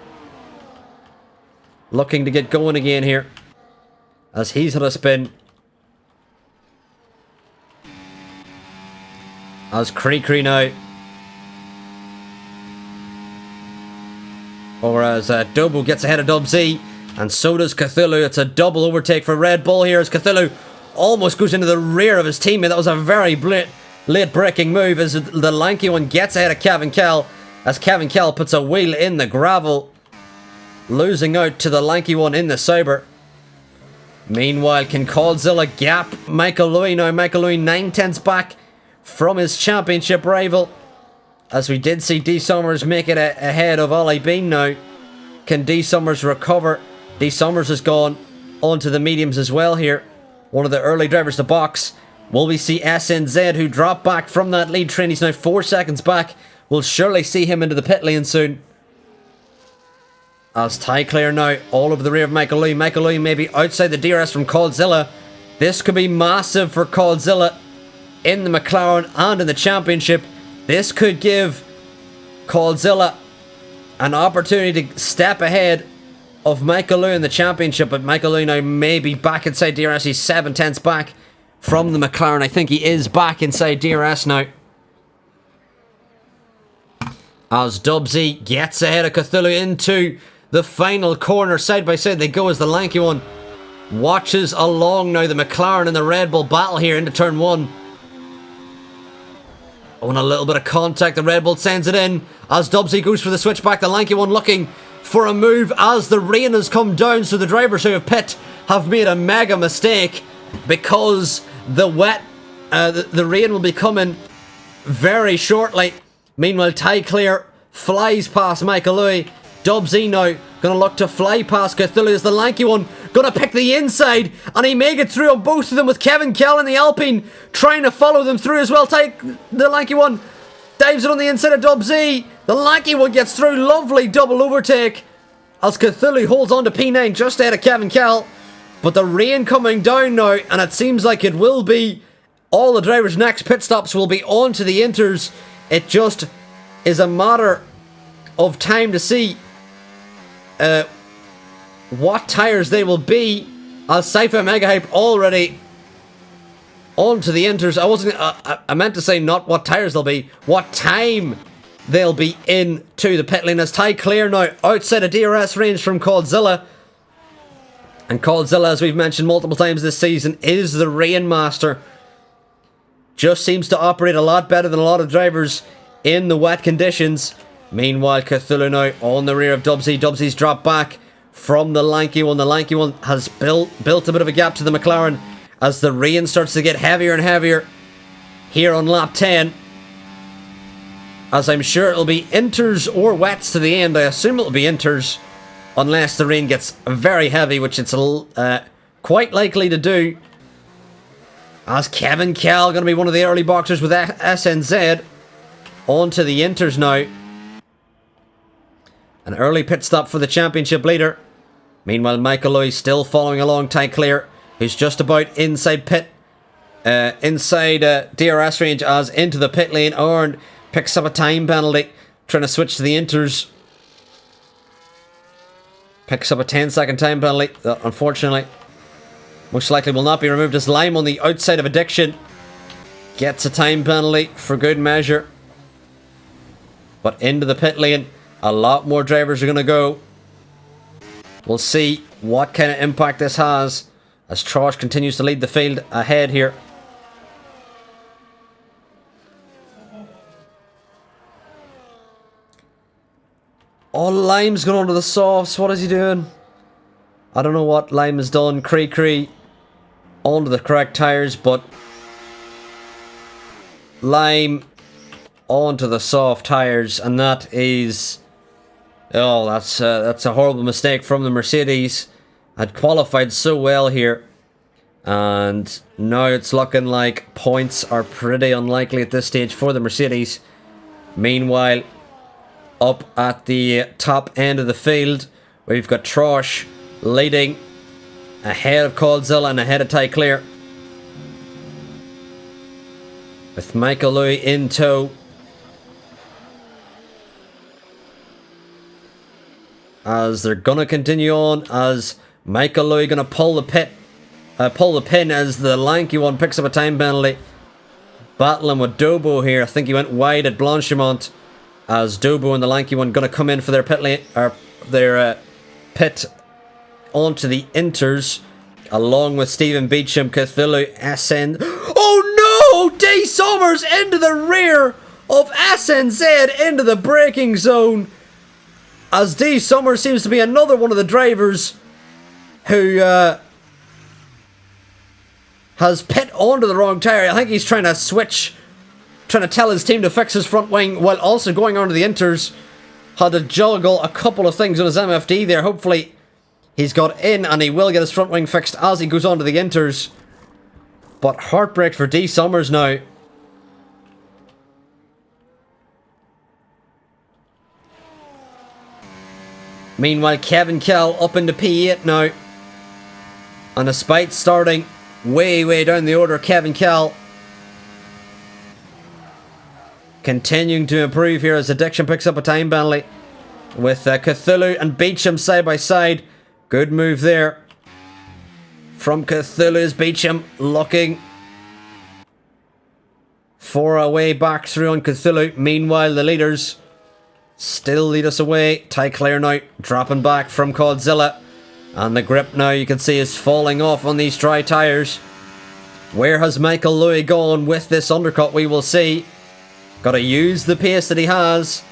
looking to get going again here, as he's had a spin. As Cree now, or as Dobo gets ahead of Dubsy, and so does Cthulhu. It's a double overtake for Red Bull here as Cthulhu almost goes into the rear of his teammate. That was a very late braking move as the lanky one gets ahead of Kevin Kell, as Kevin Kell puts a wheel in the gravel, losing out to the lanky one in the Sauber. Meanwhile, can Coldzilla gap Michael Louis now? Michael Louis 9/10 back from his championship rival, as we did see D Summers make it ahead of Ollie Bean now. Can D Summers recover? D Summers has gone onto the mediums as well here. One of the early drivers to box. Will we see SNZ, who dropped back from that lead train? He's now 4 seconds back. We'll surely see him into the pit lane soon. As Ty Clear now all over the rear of Michael Lee. Michael Lee maybe outside the DRS from Coldzilla. This could be massive for Coldzilla in the McLaren and in the championship. This could give Coldzilla an opportunity to step ahead of Michael Lee in the championship, but Michael Lee now may be back inside DRS. He's 7/10ths back from the McLaren. I think he is back inside DRS now. As Dubsy gets ahead of Cthulhu into the final corner, side by side they go as the lanky one watches along now the McLaren and the Red Bull battle here into turn 1. Oh, and a little bit of contact. The Red Bull sends it in as Dubsy goes for the switchback. The lanky one looking for a move as the rain has come down. So the drivers who have pit have made a mega mistake because the rain will be coming very shortly. Meanwhile, Ty Clear flies past Michael Louis. Dubsy now going to look to fly past Cthulhu as the lanky one going to pick the inside, and he may get through on both of them with Kevin Kell in the Alpine trying to follow them through as well. The lanky one dives it on the inside of Dubsy. The lanky one gets through. Lovely double overtake as Cthulhu holds on to P9 just ahead of Kevin Kell. But the rain coming down now, and it seems like it will be all the drivers' next pit stops will be on to the Inters. It just is a matter of time to see what tyres they will be, as Sci-Fi Mega Hype already onto the Inters. I meant to say not what tyres they'll be, what time they'll be in to the pit lane, as Ty Clear now outside of DRS range from Coldzilla. And Coldzilla, as we've mentioned multiple times this season, is the rain master. Just seems to operate a lot better than a lot of drivers in the wet conditions. Meanwhile, Cthulhu now on the rear of Dubsy. Dubsy's dropped back from the lanky one. The lanky one has built a bit of a gap to the McLaren as the rain starts to get heavier and heavier here on lap 10. As I'm sure it'll be Inters or wets to the end. I assume it'll be Inters unless the rain gets very heavy, which it's quite likely to do. As Kevin Kell going to be one of the early boxers with SNZ onto the Inters now. An early pit stop for the championship leader. Meanwhile, Michael Louis still following along Ty Clear, who's just about inside DRS range as into the pit lane. Orn picks up a time penalty, trying to switch to the Inters. Picks up a 10-second time penalty that unfortunately most likely will not be removed, as Lime on the outside of Addiction gets a time penalty for good measure. But into the pit lane, a lot more drivers are going to go. We'll see what kind of impact this has as Trosh continues to lead the field ahead here. Oh, Lime's gone onto the softs. What is he doing? I don't know what Lime has done. Cree onto the correct tyres, but Lime onto the soft tyres, and that is... Oh, that's a horrible mistake from the Mercedes. Had qualified so well here, and now it's looking like points are pretty unlikely at this stage for the Mercedes. Meanwhile, up at the top end of the field, we've got Trosh leading ahead of Coldzilla and ahead of Ty Clear, with Michael Louis in tow. As they're gonna continue on, as Michael Louis gonna pull the pin as the lanky one picks up a time penalty. Battling with Dobo here. I think he went wide at Blanchimont, as Dobo and the lanky one gonna come in for their pit lane, or their pit onto the Inters, along with Stephen Beecham, Cthulhu, SN. Oh no! D Summers into the rear of SNZ into the braking zone. As D Summers seems to be another one of the drivers who has pit onto the wrong tyre. I think he's trying to switch trying to tell his team to fix his front wing while also going on to the inters. Had to juggle a couple of things on his MFD there. Hopefully he's got in and he will get his front wing fixed as he goes on to the inters. But heartbreak for D Summers now. Meanwhile, Kevin Kell up into P8 now. And despite starting way down the order, Kevin Kell continuing to improve here as Addiction picks up a time penalty. With Cthulhu and Beecham side by side. Good move there from Cthulhu's Beecham, looking for a way back through on Cthulhu. Meanwhile, the leaders still lead us away. Ty Clare now dropping back from Godzilla. And the grip now you can see is falling off on these dry tyres. Where has Michael Louis gone with this undercut? We will see. Got to use the pace that he has.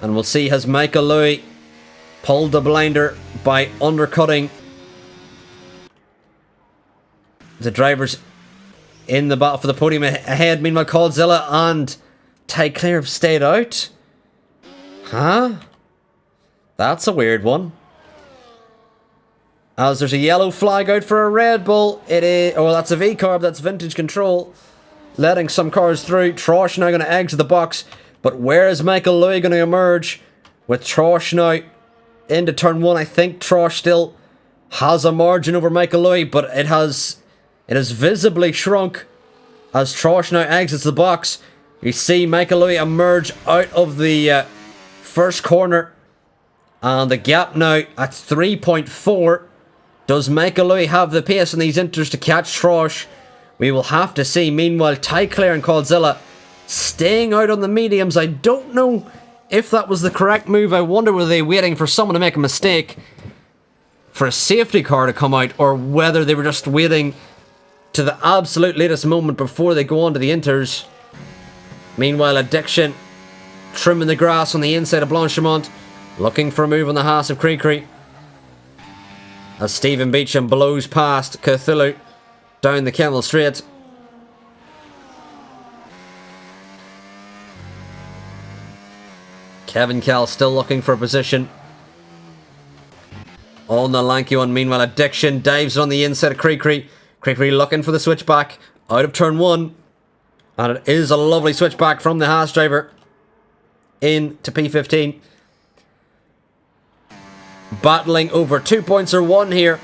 And we'll see, has Michael Louis pulled the blinder by undercutting the drivers in the battle for the podium ahead. Meanwhile, Godzilla and Ty Clare have stayed out. Huh? That's a weird one. As there's a yellow flag out for a Red Bull. It is... Oh, that's a V-carb. That's Vintage Control. Letting some cars through. Trosh now going to exit the box. But where is Michael Louis going to emerge? With Trosh now into turn 1. I think Trosh still has a margin over Michael Louis. But it has visibly shrunk as Trosh now exits the box. You see Michael Louis emerge out of the first corner. And the gap now at 3.4. Does Michael Louis have the pace in these inters to catch Trosh? We will have to see. Meanwhile, Ty Clare and Godzilla staying out on the mediums. I don't know if that was the correct move. I wonder, were they waiting for someone to make a mistake for a safety car to come out, or whether they were just waiting to the absolute latest moment before they go on to the inters. Meanwhile, Addiction trimming the grass on the inside of Blanchimont, looking for a move on the Haas of Creekry. As Stephen Beecham blows past Cthulhu down the Kemmel Straight. Kevin Kell still looking for a position on the lanky one. Meanwhile, Addiction dives on the inside of Creekry. Creekry looking for the switchback out of turn 1. And it is a lovely switchback from the Haas driver into P15. Battling over 2 points or 1 here.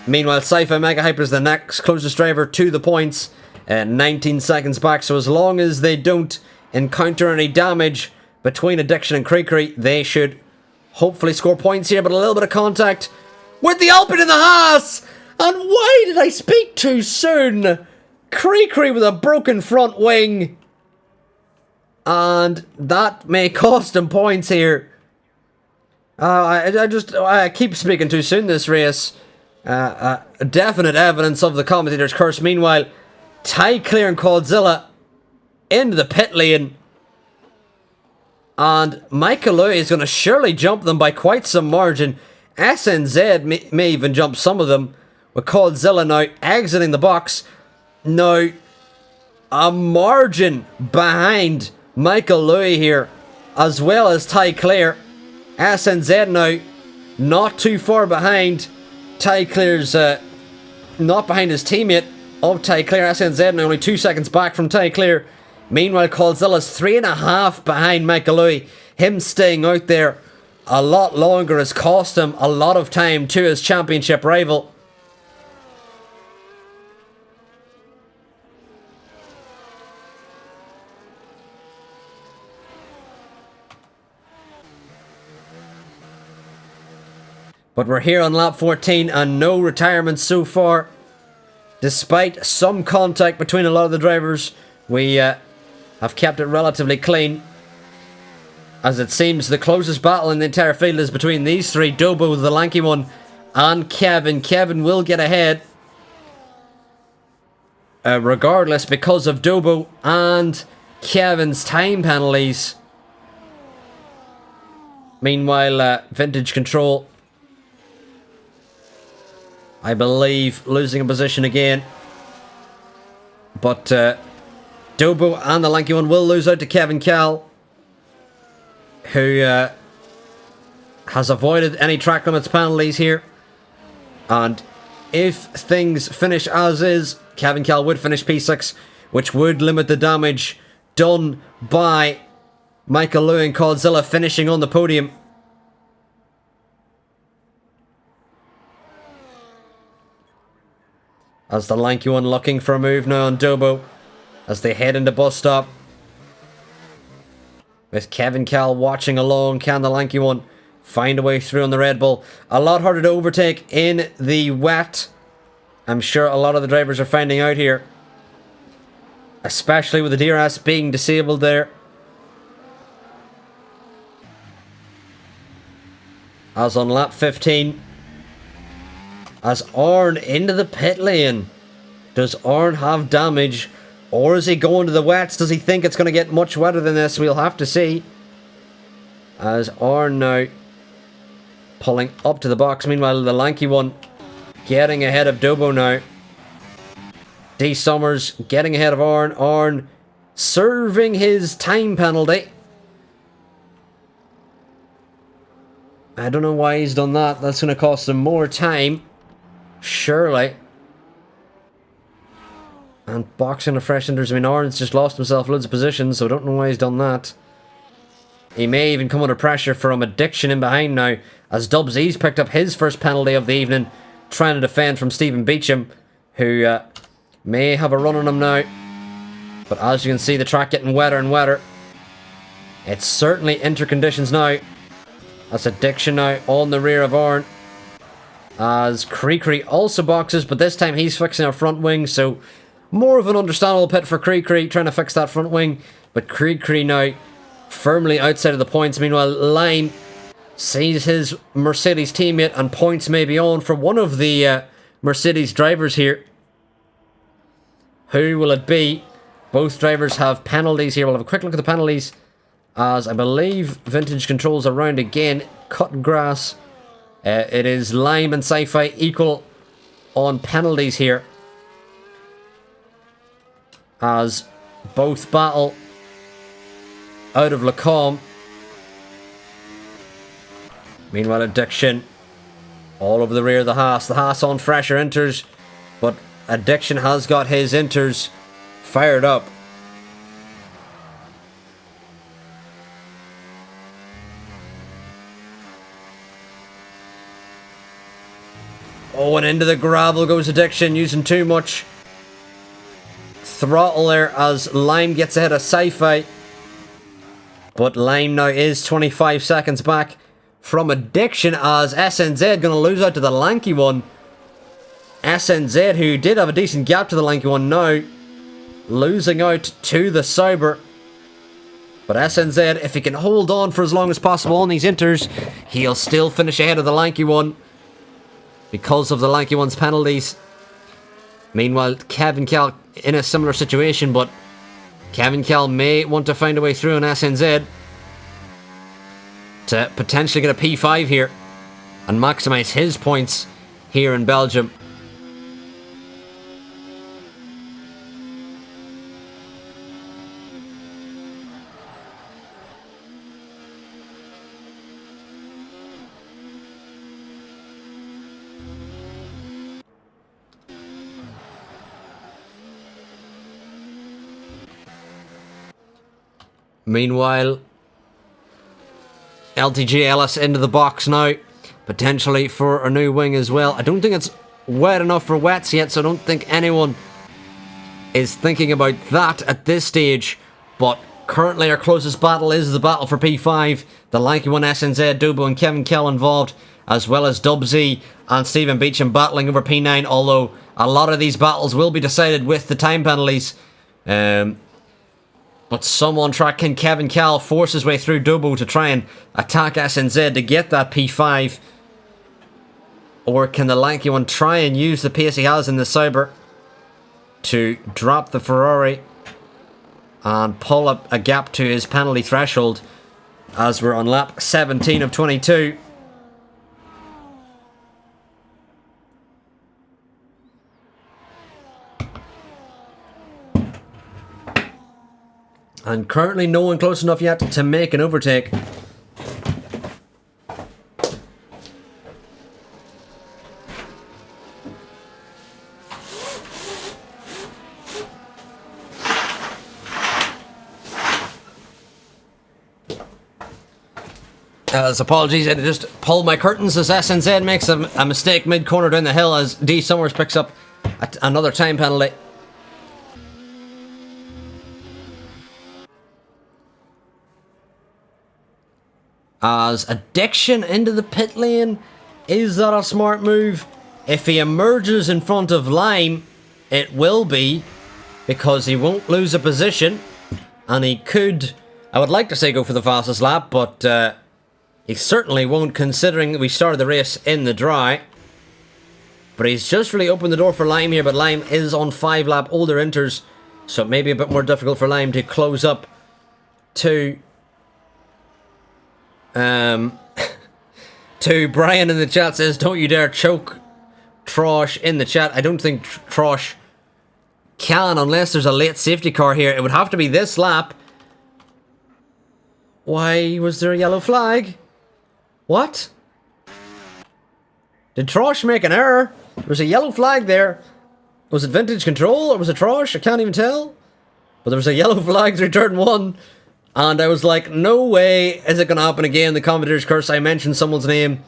Meanwhile, Sci-Fi Mega Hyper is the next closest driver to the points. 19 seconds back. So as long as they don't encounter any damage between Addiction and Creekry, they should hopefully score points here. But a little bit of contact with the Alpine in the Haas. And why did I speak too soon? Creekry with a broken front wing. And that may cost him points here. I keep speaking too soon this race. Definite evidence of the commentator's curse. Meanwhile, Ty Clare and Godzilla into the pit lane. And Michael Louis is going to surely jump them by quite some margin. SNZ may even jump some of them. With Godzilla now exiting the box. Now, a margin behind Michael Louis here, as well as Ty Clare. SNZ now not too far behind. Ty Clare's not behind his teammate of Ty Clare. SNZ now only 2 seconds back from Ty Clare. Meanwhile, Godzilla's 3.5 behind Michael Louis. Him staying out there a lot longer has cost him a lot of time to his championship rival. But we're here on lap 14 and no retirements so far. Despite some contact between a lot of the drivers, we have kept it relatively clean. As it seems the closest battle in the entire field is between these three. Dobo, the lanky one, and Kevin. Kevin will get ahead. Regardless, because of Dobo and Kevin's time penalties. Meanwhile, Vintage Control, I believe, losing a position again. But Dobo and the lanky one will lose out to Kevin Cal, who has avoided any track limits penalties here. And if things finish as is, Kevin Cal would finish P6, which would limit the damage done by Michael Lewin and Godzilla finishing on the podium. As the lanky one looking for a move now on Dobo as they head into bus stop. With Kevin Cal watching along, can the lanky one find a way through on the Red Bull? A lot harder to overtake in the wet. I'm sure a lot of the drivers are finding out here. Especially with the DRS being disabled there. As on lap 15. As Arn into the pit lane. Does Arn have damage? Or is he going to the wets? Does he think it's going to get much wetter than this? We'll have to see. As Arn now pulling up to the box. Meanwhile, the lanky one getting ahead of Dobo now. D. Summers getting ahead of Arn. Arn serving his time penalty. I don't know why he's done that. That's going to cost him more time. Surely. And boxing of fresh enters. I mean, Arn's just lost himself loads of positions, so I don't know why he's done that. He may even come under pressure from addiction in behind now, as Dubsy's picked up his first penalty of the evening, trying to defend from Stephen Beecham, who may have a run on him now. But as you can see, the track getting wetter and wetter. It's certainly interconditions now. That's addiction now on the rear of Arn. As Creekry also boxes, but this time he's fixing a front wing, so more of an understandable pit for Creekry, trying to fix that front wing. But Creekry now firmly outside of the points. Meanwhile, Lime sees his Mercedes teammate, and points may be on for one of the Mercedes drivers here. Who will it be? Both drivers have penalties here. We'll have a quick look at the penalties, as I believe Vintage Controls around again. Cutting grass. It is Lime and Sci-Fi equal on penalties here, as both battle out of Lacombe. Meanwhile, Addiction all over the rear of the Haas. The Haas on fresher inters, but Addiction has got his inters fired up. Oh, and into the gravel goes Addiction, using too much throttle there as Lime gets ahead of Sci-Fi. But Lime now is 25 seconds back from Addiction, as SNZ going to lose out to the lanky one. SNZ, who did have a decent gap to the lanky one, now losing out to the Sauber. But SNZ, if he can hold on for as long as possible on these inters, he'll still finish ahead of the lanky one because of the lanky one's penalties. Meanwhile, Kevin Cal in a similar situation, but Kevin Cal may want to find a way through on SNZ to potentially get a P5 here and maximise his points here in Belgium. Meanwhile, LTG Ellis into the box now, potentially for a new wing as well. I don't think it's wet enough for wets yet, so I don't think anyone is thinking about that at this stage. But currently our closest battle is the battle for P5. The lanky one, SNZ, Dubo and Kevin Kell involved, as well as Dubsy and Stephen Beecham battling over P9, although a lot of these battles will be decided with the time penalties. But some on track, can Kevin Cal force his way through Dubo to try and attack SNZ to get that P5? Or can the lanky one try and use the pace he has in the Sauber to drop the Ferrari and pull up a gap to his penalty threshold, as we're on lap 17 of 22? And currently no one close enough yet to make an overtake. Apologies, I had to just pull my curtains as SNZ makes a mistake mid-corner down the hill as D Summers picks up another time penalty. As Addiction into the pit lane, is that a smart move? If he emerges in front of Lime, it will be, because he won't lose a position, and he could, I would like to say go for the fastest lap, but he certainly won't, considering we started the race in the dry. But he's just really opened the door for Lime here, but Lime is on 5-lap older inters, so it may be a bit more difficult for Lime to close up to to Brian in the chat says, don't you dare choke Trosh in the chat. I don't think Trosh can unless there's a late safety car here. It would have to be this lap. Why was there a yellow flag? What? Did Trosh make an error? There was a yellow flag there. Was it vintage control or was it Trosh? I can't even tell. But there was a yellow flag through turn 1. And I was like, no way is it going to happen again. The commentator's curse. I mentioned someone's name.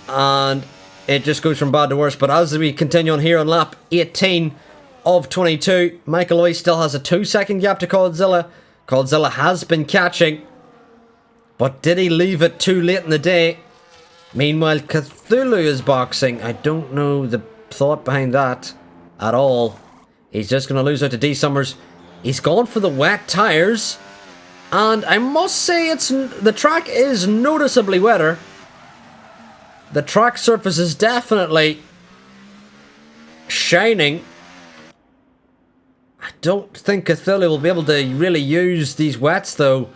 And it just goes from bad to worse. But as we continue on here on lap 18 of 22, Michael Oy still has a 2-second gap to Coldzilla. Coldzilla has been catching. But did he leave it too late in the day? Meanwhile, Cthulhu is boxing. I don't know the thought behind that at all. He's just going to lose out to D Summers. He's gone for the wet tyres. And I must say, the track is noticeably wetter. The track surface is definitely shining. I don't think Cthulhu will be able to really use these wets though.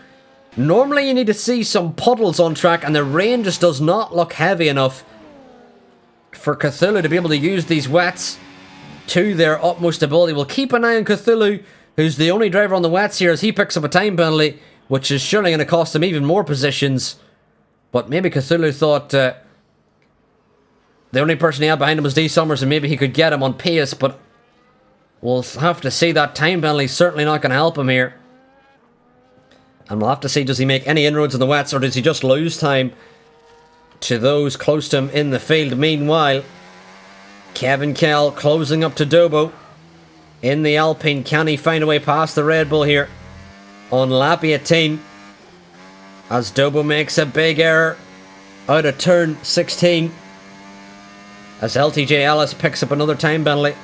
Normally you need to see some puddles on track, and the rain just does not look heavy enough for Cthulhu to be able to use these wets to their utmost ability. We'll keep an eye on Cthulhu, who's the only driver on the wets here, as he picks up a time penalty, which is surely going to cost him even more positions. But maybe Cthulhu thought the only person he had behind him was D Summers, and maybe he could get him on pace, but we'll have to see. That time penalty certainly not going to help him here. And we'll have to see, does he make any inroads in the wets, or does he just lose time to those close to him in the field? Meanwhile, Kevin Kell closing up to Dobo in the Alpine. Can he find a way past the Red Bull here on lap 18? As Dobo makes a big error out of turn 16. As LTJ Ellis picks up another time penalty.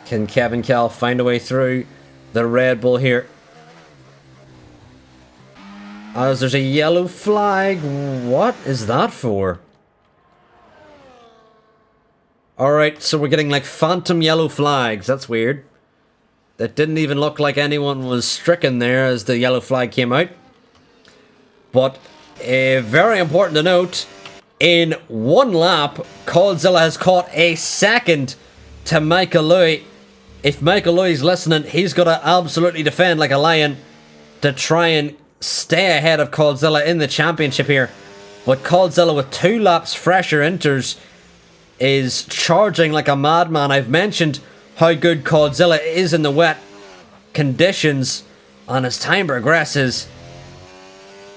Can Kevin Kell find a way through the Red Bull here? As there's a yellow flag. What is that for? Alright, so we're getting like phantom yellow flags. That's weird. That didn't even look like anyone was stricken there as the yellow flag came out. But very important to note, in one lap, Coldzilla has caught a second to Michael Louis. If Michael Louis listening, he's got to absolutely defend like a lion to try and stay ahead of Coldzilla in the championship here. But Coldzilla, with 2 laps fresher inters, is charging like a madman. I've mentioned how good Coldzilla is in the wet conditions, and as time progresses,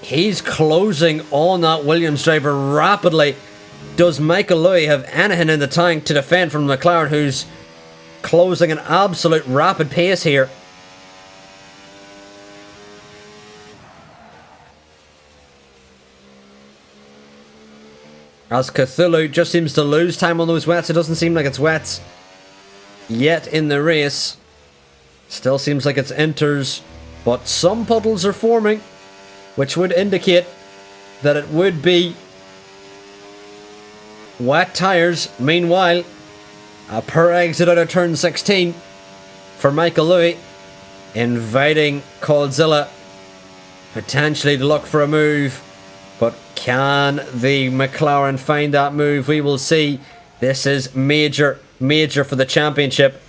he's closing on that Williams driver rapidly. Does Michael Louis have anything in the tank to defend from McLaren, who's closing an absolute rapid pace here? As Cthulhu just seems to lose time on those wets. It doesn't seem like it's wets yet in the race. Still seems like it's inters, but some puddles are forming, which would indicate that it would be wet tyres. Meanwhile, a per exit out of turn 16 for Michael Louis, inviting Coldzilla potentially to look for a move. But can the McLaren find that move? We will see. This is major, major for the championship.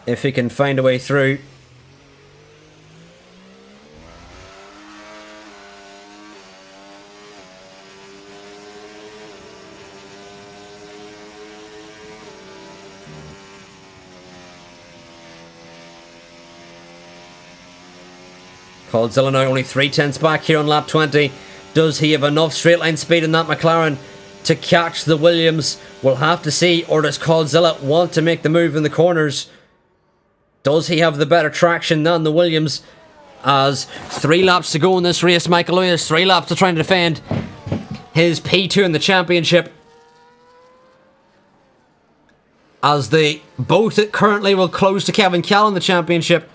If he can find a way through. Coldzilla now only 3/10 back here on lap 20. Does he have enough straight line speed in that McLaren to catch the Williams? We'll have to see. Or does Coldzilla want to make the move in the corners? Does he have the better traction than the Williams? As 3 laps to go in this race, Michael Owen has 3 laps to try and defend his P2 in the championship. As they both currently will close to Kevin Cal in the championship,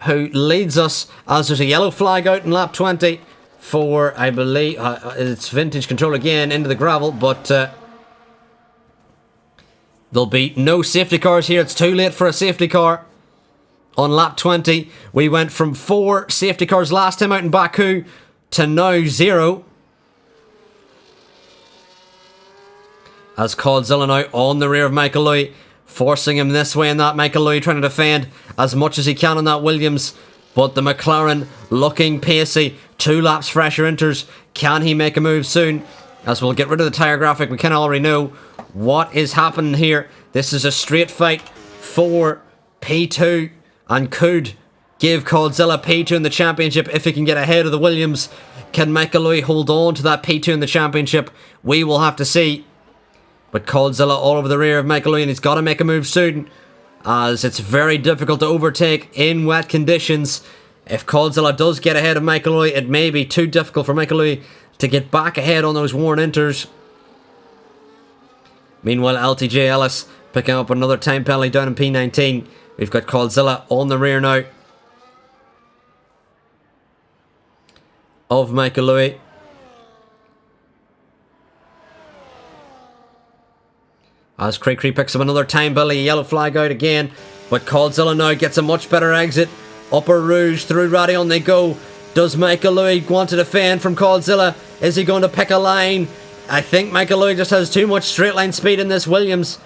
who leads us, as there's a yellow flag out in lap 20 for, I believe, it's vintage control again into the gravel, but there'll be no safety cars here. It's too late for a safety car on lap 20. We went from 4 safety cars last time out in Baku to now 0. As Coldzilla now on the rear of Michael Louis, forcing him this way and that. Michael Louis trying to defend as much as he can on that Williams. But the McLaren looking pacey. 2 laps fresher enters. Can he make a move soon? As we'll get rid of the tyre graphic, we kind of already know what is happening here. This is a straight fight for P2 and could give Coldzilla P2 in the championship if he can get ahead of the Williams. Can Michael Louis hold on to that P2 in the championship? We will have to see. But Coldzilla all over the rear of Michael Louis, and he's got to make a move soon, as it's very difficult to overtake in wet conditions. If Coldzilla does get ahead of Michael Louis, it may be too difficult for Michael Louis to get back ahead on those worn inters. Meanwhile, LTJ Ellis picking up another time penalty down in P19. We've got Coldzilla on the rear now of Michael Louis. As Cree picks up another time penalty, yellow flag out again. But Coldzilla now gets a much better exit. Upper Rouge through Radion they go. Does Michael Louis want to defend from Coldzilla? Is he going to pick a line? I think Michael Louis just has too much straight line speed in this Williams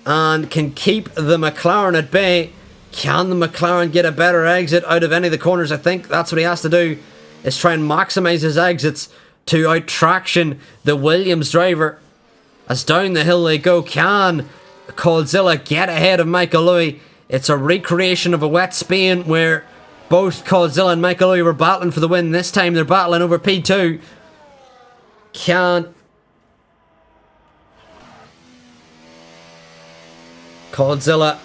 and can keep the McLaren at bay. Can the McLaren get a better exit out of any of the corners? I think that's what he has to do, is try and maximise his exits to out-traction the Williams driver. As down the hill they go. Can Coldzilla get ahead of Michael Louis? It's a recreation of a wet Spain where both Coldzilla and Michael Louis were battling for the win. This time they're battling over P2. Can Coldzilla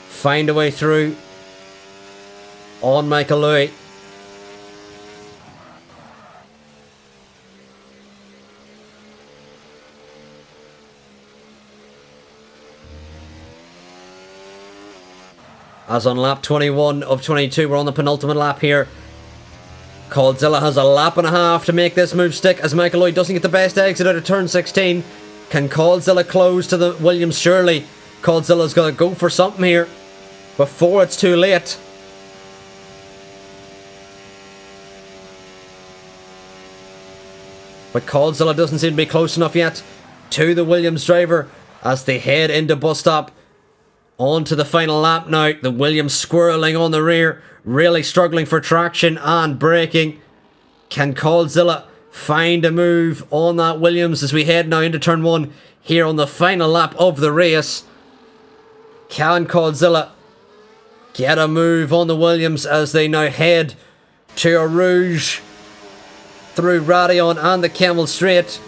find a way through on Michael Louis? As on lap 21 of 22, we're on the penultimate lap here. Coldzilla has a lap and a half to make this move stick, as Michael Louis doesn't get the best exit out of turn 16. Can Coldzilla close to the Williams? Surely Coldzilla's got to go for something here before it's too late. But Coldzilla doesn't seem to be close enough yet to the Williams driver as they head into bus stop. On to the final lap now. The Williams squirreling on the rear, really struggling for traction and braking. Can Coldzilla find a move on that Williams as we head now into turn 1 here on the final lap of the race? Can Coldzilla get a move on the Williams as they now head to a Rouge through Radion and the Camel Straight?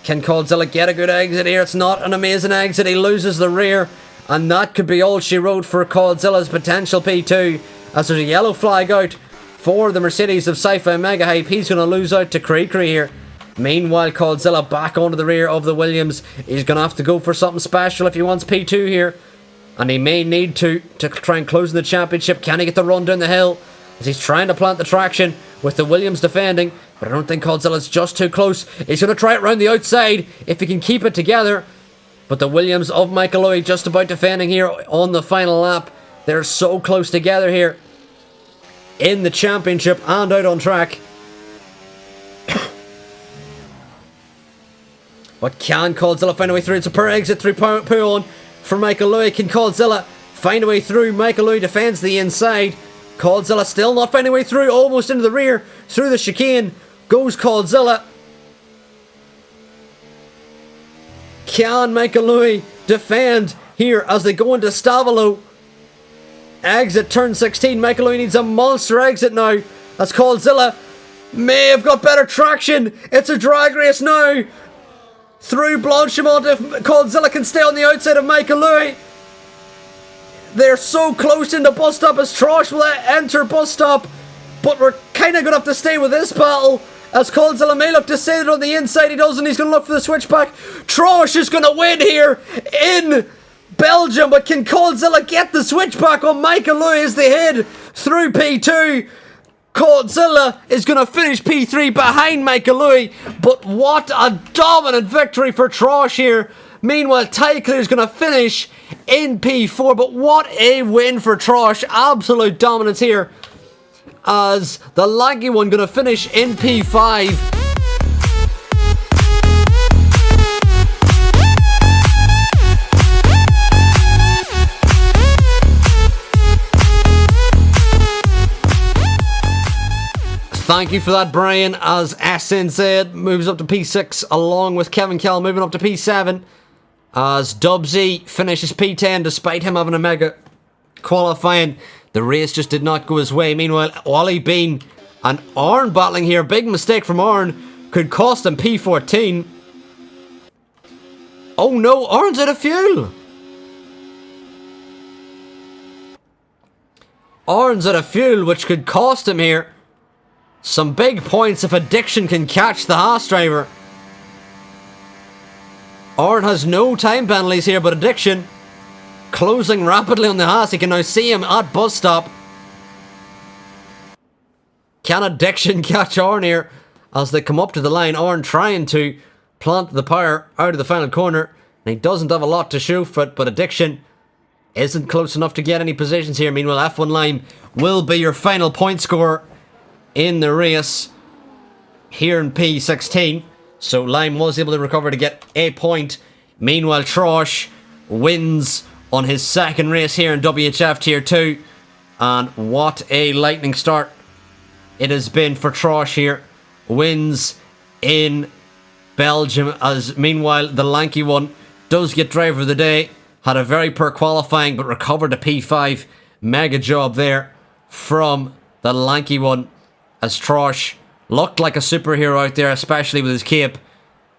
Can Coldzilla get a good exit here? It's not an amazing exit. He loses the rear, and that could be all she wrote for Coldzilla's potential P2, as there's a yellow flag out for the Mercedes of Sci-Fi Mega Hype. He's going to lose out to Cree here. Meanwhile, Coldzilla back onto the rear of the Williams. He's going to have to go for something special if he wants P2 here, and he may need to try and close in the championship. Can he get the run down the hill? as he's trying to plant the traction with the Williams defending, but I don't think Coldzilla's just too close. He's going to try it around the outside if he can keep it together, but the Williams of Michael Owie just about defending here on the final lap. They're so close together here in the championship and out on track. But can Coldzilla find a way through? It's a poor exit through Puon for Michael Owie. Can Coldzilla find a way through? Michael Owie defends the inside. Coldzilla still not finding a way through. Almost into the rear. Through the chicane goes Coldzilla. Can Michael Owie defend here as they go into Stavolo? Exit turn 16. Michael Owie needs a monster exit now. As Coldzilla may have got better traction. It's a drag race now. Through Blanchimont, if Coldzilla can stay on the outside of Michael Owie. They're so close in the bus stop as Trosh will enter bus stop. But we're kind of going to have to stay with this battle, as Coldzilla may look to say it on the inside. He doesn't. He's going to look for the switchback. Trosh is going to win here in Belgium, but can Coldzilla get the switchback on Michael Owie as they head through P2? Coldzilla is going to finish P3 behind Michael Owie, but what a dominant victory for Trosh here. Meanwhile, Tycler is going to finish in P4, but what a win for Trosh. Absolute dominance here, as the lanky one going to finish in P5. Thank you for that, Brian, as SNZ moves up to P6 along with Kevin Kell moving up to P7, as Dubsy finishes P10 despite him having a mega qualifying. The race just did not go his way. Meanwhile, Ollie Bean and Arn battling here. Big mistake from Arn could cost him P14. Oh no, Arn's out of fuel. Arn's out of fuel, which could cost him here some big points if Addiction can catch the Haas driver. Arn has no time penalties here, but Addiction closing rapidly on the Haas. You can now see him at bus stop. Can Addiction catch Arn here as they come up to the line? Arn trying to plant the power out of the final corner, and he doesn't have a lot to show for it, but Addiction isn't close enough to get any positions here. Meanwhile, F1 Lime will be your final point scorer in the race here in P16. So Lime was able to recover to get a point. Meanwhile, Trosh wins on his second race here in WHF Tier 2. And what a lightning start it has been for Trosh here. Wins in Belgium, as meanwhile the lanky one does get driver of the day. Had a very poor qualifying but recovered to P5. Mega job there from the lanky one, as Trosh looked like a superhero out there, especially with his cape,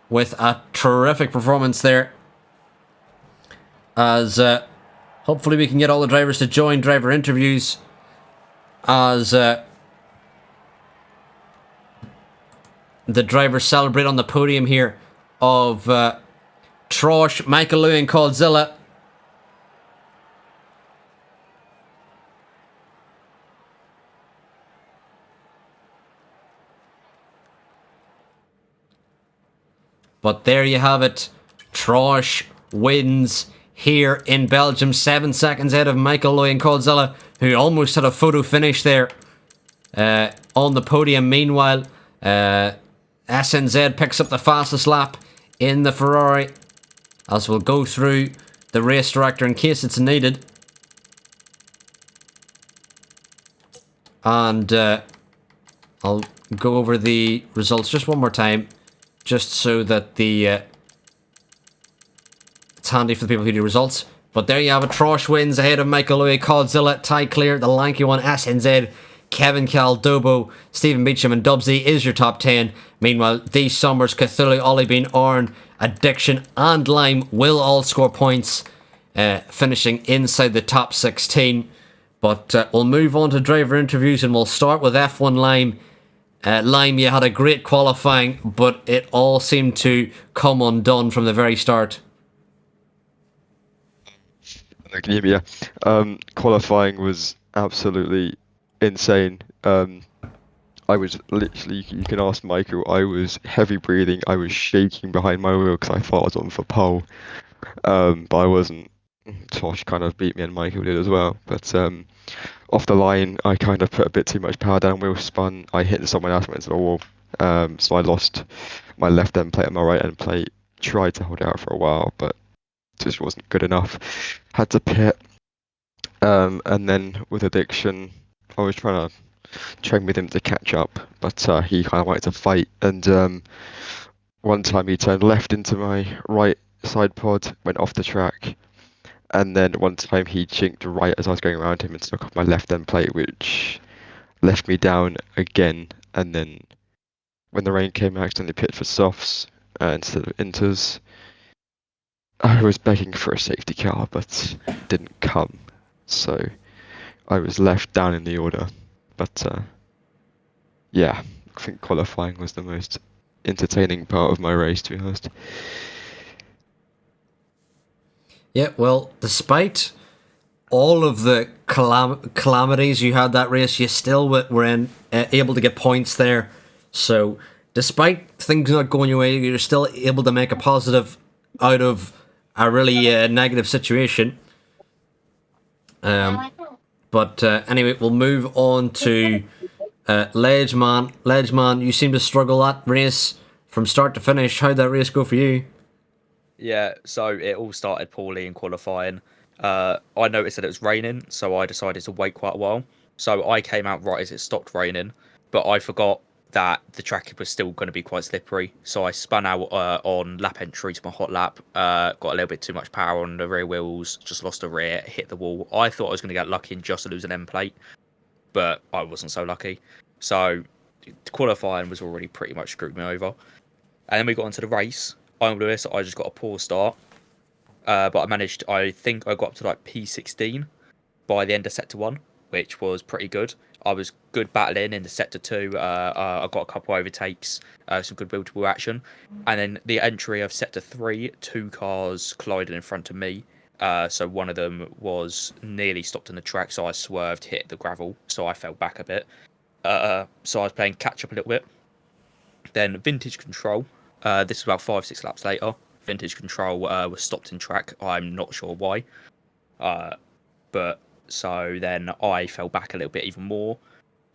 with a terrific performance there. As hopefully we can get all the drivers to join driver interviews, as the drivers celebrate on the podium here of Trosh, Michael Owie and Coldzilla. But there you have it. Trosh wins here in Belgium. 7 seconds ahead of Michael Owie and Coldzilla, who almost had a photo finish there on the podium. Meanwhile, SNZ picks up the fastest lap in the Ferrari, as we'll go through the race director in case it's needed. And I'll go over the results just one more time, just so that it's handy for the people who do results. But there you have it. Trosh wins ahead of Michael Owie, Coldzilla, Ty Clear, the lanky one, SNZ, Kevin Cal, Dobo, Stephen Beecham and Dubsy is your top 10. Meanwhile, these Summers, Cthulhu, Ollie Bean, Arn, Addiction and Lime will all score points, finishing inside the top 16. But we'll move on to driver interviews, and we'll start with F1 Lime. Lime, you had a great qualifying, but it all seemed to come undone from the very start. Can you hear me? Yeah. Qualifying was absolutely insane. I was literally, you can ask Michael, I was heavy breathing, I was shaking behind my wheel because I thought I was on for pole, but I wasn't. Tosh kind of beat me and Michael did as well. But off the line, I kind of put a bit too much power down, wheel spun, I hit someone else, went into the wall. So I lost my left end plate and my right end plate. Tried to hold it out for a while, but just wasn't good enough. Had to pit. And then with addiction, I was trying to train with him to catch up, but he kind of wanted to fight. And one time he turned left into my right side pod, went off the track, and then one time he chinked right as I was going around him and stuck off my left end plate, which left me down again. And then when the rain came, I accidentally pitted for softs instead of inters. I was begging for a safety car, but didn't come, so I was left down in the order. But yeah, I think qualifying was the most entertaining part of my race, to be honest. Yeah, well, despite all of the calamities you had that race, you still were able to get points there. So, despite things not going your way, you're still able to make a positive out of a really negative situation. But anyway, we'll move on to Ledgeman. Ledgeman, you seem to struggle that race from start to finish. How'd that race go for you? Yeah, so it all started poorly in qualifying. I noticed that it was raining, so I decided to wait quite a while. So I came out right as it stopped raining, but I forgot that the track was still going to be quite slippery. So I spun out on lap entry to my hot lap, got a little bit too much power on the rear wheels, just lost the rear, hit the wall. I thought I was going to get lucky and just lose an end plate, but I wasn't so lucky. So qualifying was already pretty much screwed me over. And then we got into the race. I'm Lewis. I just got a poor start, but I managed. I think I got up to like P16 by the end of sector 1, which was pretty good. I was good battling in the sector 2. I got a couple overtakes, some good wheel-to-wheel action, and then the entry of sector 3, 2 cars collided in front of me. So one of them was nearly stopped in the track, so I swerved, hit the gravel, so I fell back a bit. So I was playing catch up a little bit. Then vintage control. This was about 5-6 laps later. Vintage control was stopped in track. I'm not sure why. But so then I fell back a little bit even more.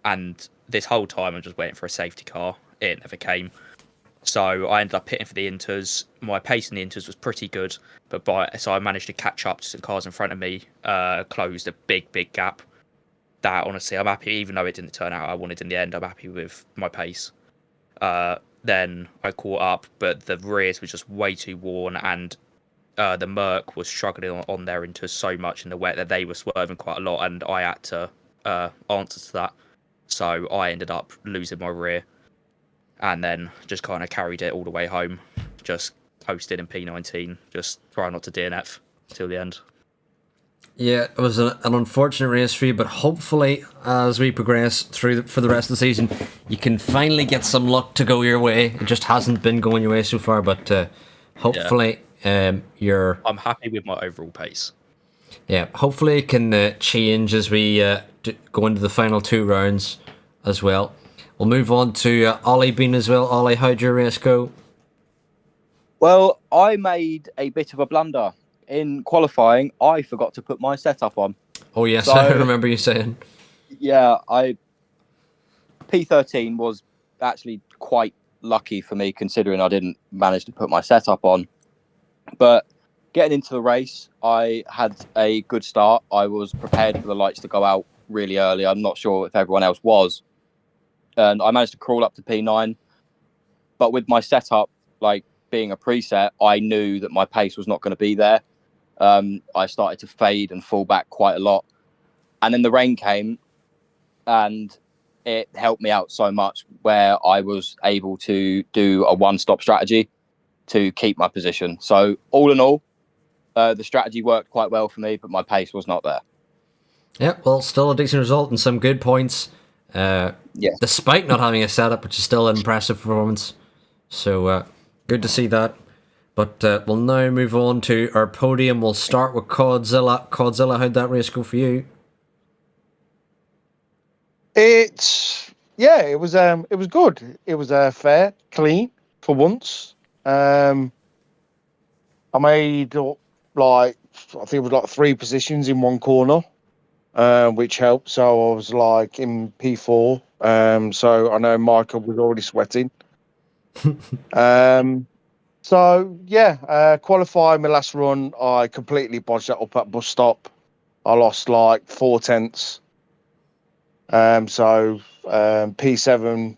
And this whole time I'm just waiting for a safety car. It never came. So I ended up pitting for the inters. My pace in the inters was pretty good, so I managed to catch up to some cars in front of me. Closed a big gap. That honestly, I'm happy. Even though it didn't turn out I wanted in the end, I'm happy with my pace. Then I caught up, but the rears were just way too worn, and the Merc was struggling on their inters so much in the wet that they were swerving quite a lot, and I had to answer to that. So I ended up losing my rear, and then just kind of carried it all the way home. Just coasted in P19, just trying not to DNF till the end. Yeah, it was an unfortunate race for you, but hopefully, as we progress through for the rest of the season, you can finally get some luck to go your way. It just hasn't been going your way so far, but hopefully, you're. I'm happy with my overall pace. Yeah, hopefully it can change as we go into the final 2 rounds as well. We'll move on to Ollie Bean as well. Ollie, how'd your race go? Well, I made a bit of a blunder. In qualifying, I forgot to put my setup on. Oh yes, So, I remember you saying. Yeah, P13 was actually quite lucky for me considering I didn't manage to put my setup on. But getting into the race, I had a good start. I was prepared for the lights to go out really early. I'm not sure if everyone else was. And I managed to crawl up to P9. But with my setup, like being a preset, I knew that my pace was not going to be there. I started to fade and fall back quite a lot. And then the rain came and it helped me out so much where I was able to do a one-stop strategy to keep my position. So all in all, the strategy worked quite well for me, but my pace was not there. Yeah, well, still a decent result and some good points. Despite not having a setup, which is still an impressive performance. So good to see that. But we'll now move on to our podium. We'll start with Codzilla. Codzilla, how'd that race go for you? It was good. It was fair, clean for once. I made like I think it was like 3 positions in one corner, which helped. So I was like in P4. So I know Michael was already sweating. So yeah, qualifying my last run, I completely bodged that up at bus stop. I lost like 4 tenths. So P7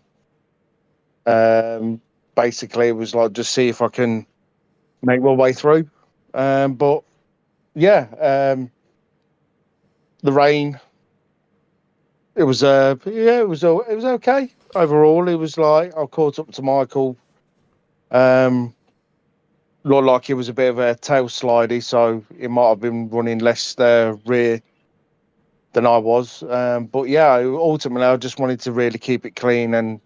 basically it was like just see if I can make my way through. But yeah, the rain. It was okay overall. It was like I caught up to Michael. Looked like it was a bit of a tail slidey, so it might have been running less rear than I was. But yeah, ultimately I just wanted to really keep it clean and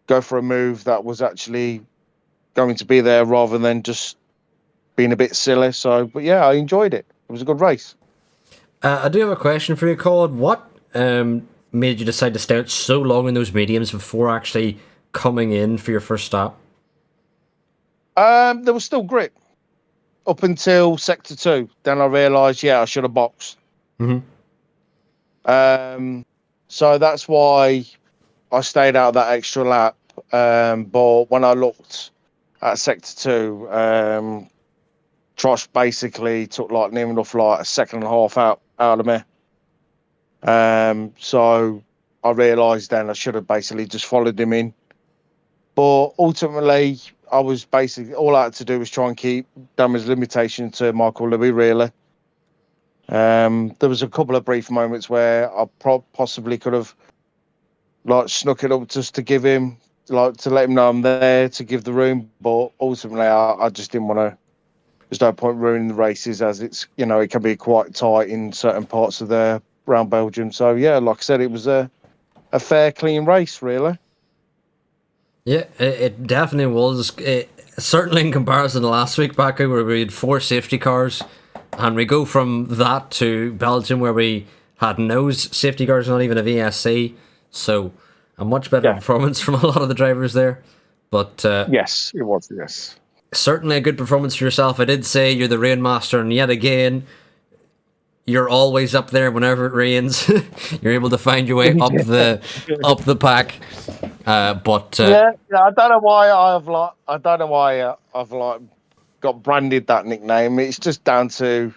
go for a move that was actually going to be there rather than just being a bit silly. So, but yeah, I enjoyed it. It was a good race. I do have a question for you, Claude. What made you decide to stay out so long in those mediums before actually coming in for your first stop? There was still grip up until sector 2. Then I realised, I should have boxed. Mm-hmm. So that's why I stayed out that extra lap. But when I looked at sector 2, Trosh basically took like near enough like a second and a half out of me. So I realised then I should have basically just followed him in. But ultimately, I was basically all I had to do was try and keep damage limitation to Michael Louis, really. There was a couple of brief moments where I possibly could have like snuck it up just to give him, like to let him know I'm there to give the room. But ultimately, I just didn't want to. There's no point ruining the races as it's it can be quite tight in certain parts of the around Belgium. So yeah, like I said, it was a fair, clean race, really. Yeah, it definitely was. Certainly in comparison to last week, Baku, where we had 4 safety cars, and we go from that to Belgium, where we had no safety cars, not even a VSC. So a much better performance from a lot of the drivers there. But yes, it was. Yes, certainly a good performance for yourself. I did say you're the rainmaster, and yet again, you're always up there whenever it rains. You're able to find your way up the pack. But yeah, I don't know why I've got branded that nickname. It's just down to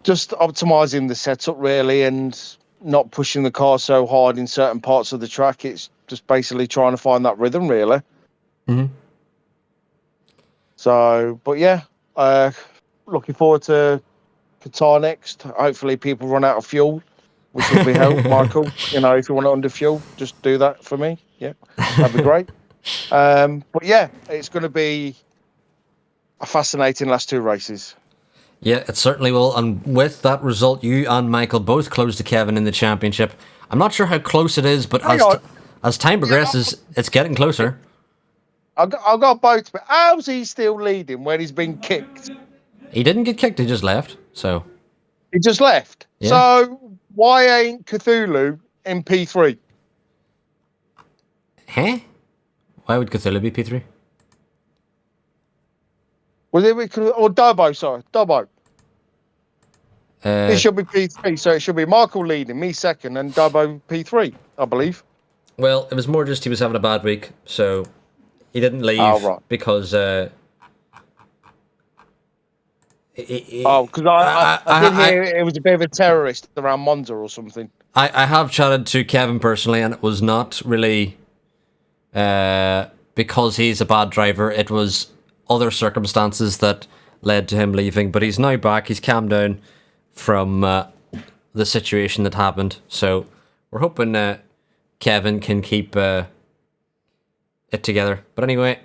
just optimizing the setup really, and not pushing the car so hard in certain parts of the track. It's just basically trying to find that rhythm really. Mm-hmm. So, but yeah, looking forward to Qatar next. Hopefully, people run out of fuel, which will be help, Michael. If you want to under fuel, just do that for me. Yeah, that'd be great. But yeah, it's going to be a fascinating last 2 races. Yeah, it certainly will. And with that result, you and Michael both close to Kevin in the championship. I'm not sure how close it is, but as time progresses, it's getting closer. I got both, but how's he still leading when he's been kicked? He didn't get kicked; he just left. So He just left. yeah. So why ain't Cthulhu in P3? Huh? Why would Cthulhu be P3? Was it or Dobbo? Sorry, Dobbo. It should be P3, so it should be Michael leading, me second, and Dobbo P3, I believe. Well, it was more just he was having a bad week, so he didn't leave because. Because I did hear it was a bit of a terrorist around Monza or something. I have chatted to Kevin personally, and it was not really because he's a bad driver. It was other circumstances that led to him leaving. But he's now back. He's calmed down from the situation that happened. So we're hoping Kevin can keep it together. But anyway,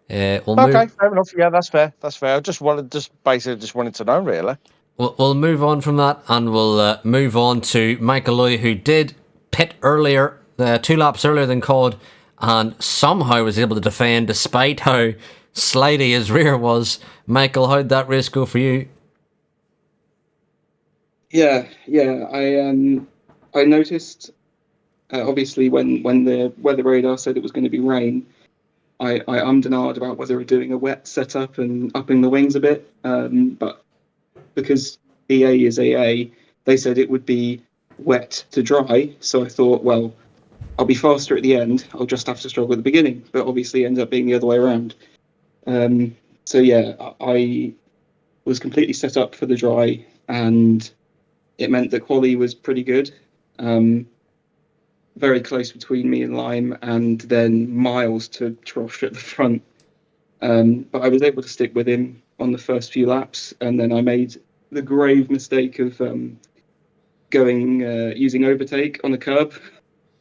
we'll move. Okay, fair enough. Yeah, that's fair. That's fair. I just wanted to know, really. We'll move on from that, and we'll move on to Michael Loy, who did pit earlier, 2 laps earlier than Cod, and somehow was able to defend despite how slidey his rear was. Michael, how'd that race go for you? Yeah. I noticed, obviously, when the weather radar said it was going to be rain, I ummed and ahed about whether doing a wet setup and upping the wings a bit. But because EA is AA, they said it would be wet to dry. So I thought, well, I'll be faster at the end. I'll just have to struggle at the beginning. But obviously, it ended up being the other way around. So yeah, I was completely set up for the dry, and it meant that quali was pretty good. Very close between me and Lime, and then miles to Trosh at the front. But I was able to stick with him on the first few laps, and then I made the grave mistake of going using overtake on the curb,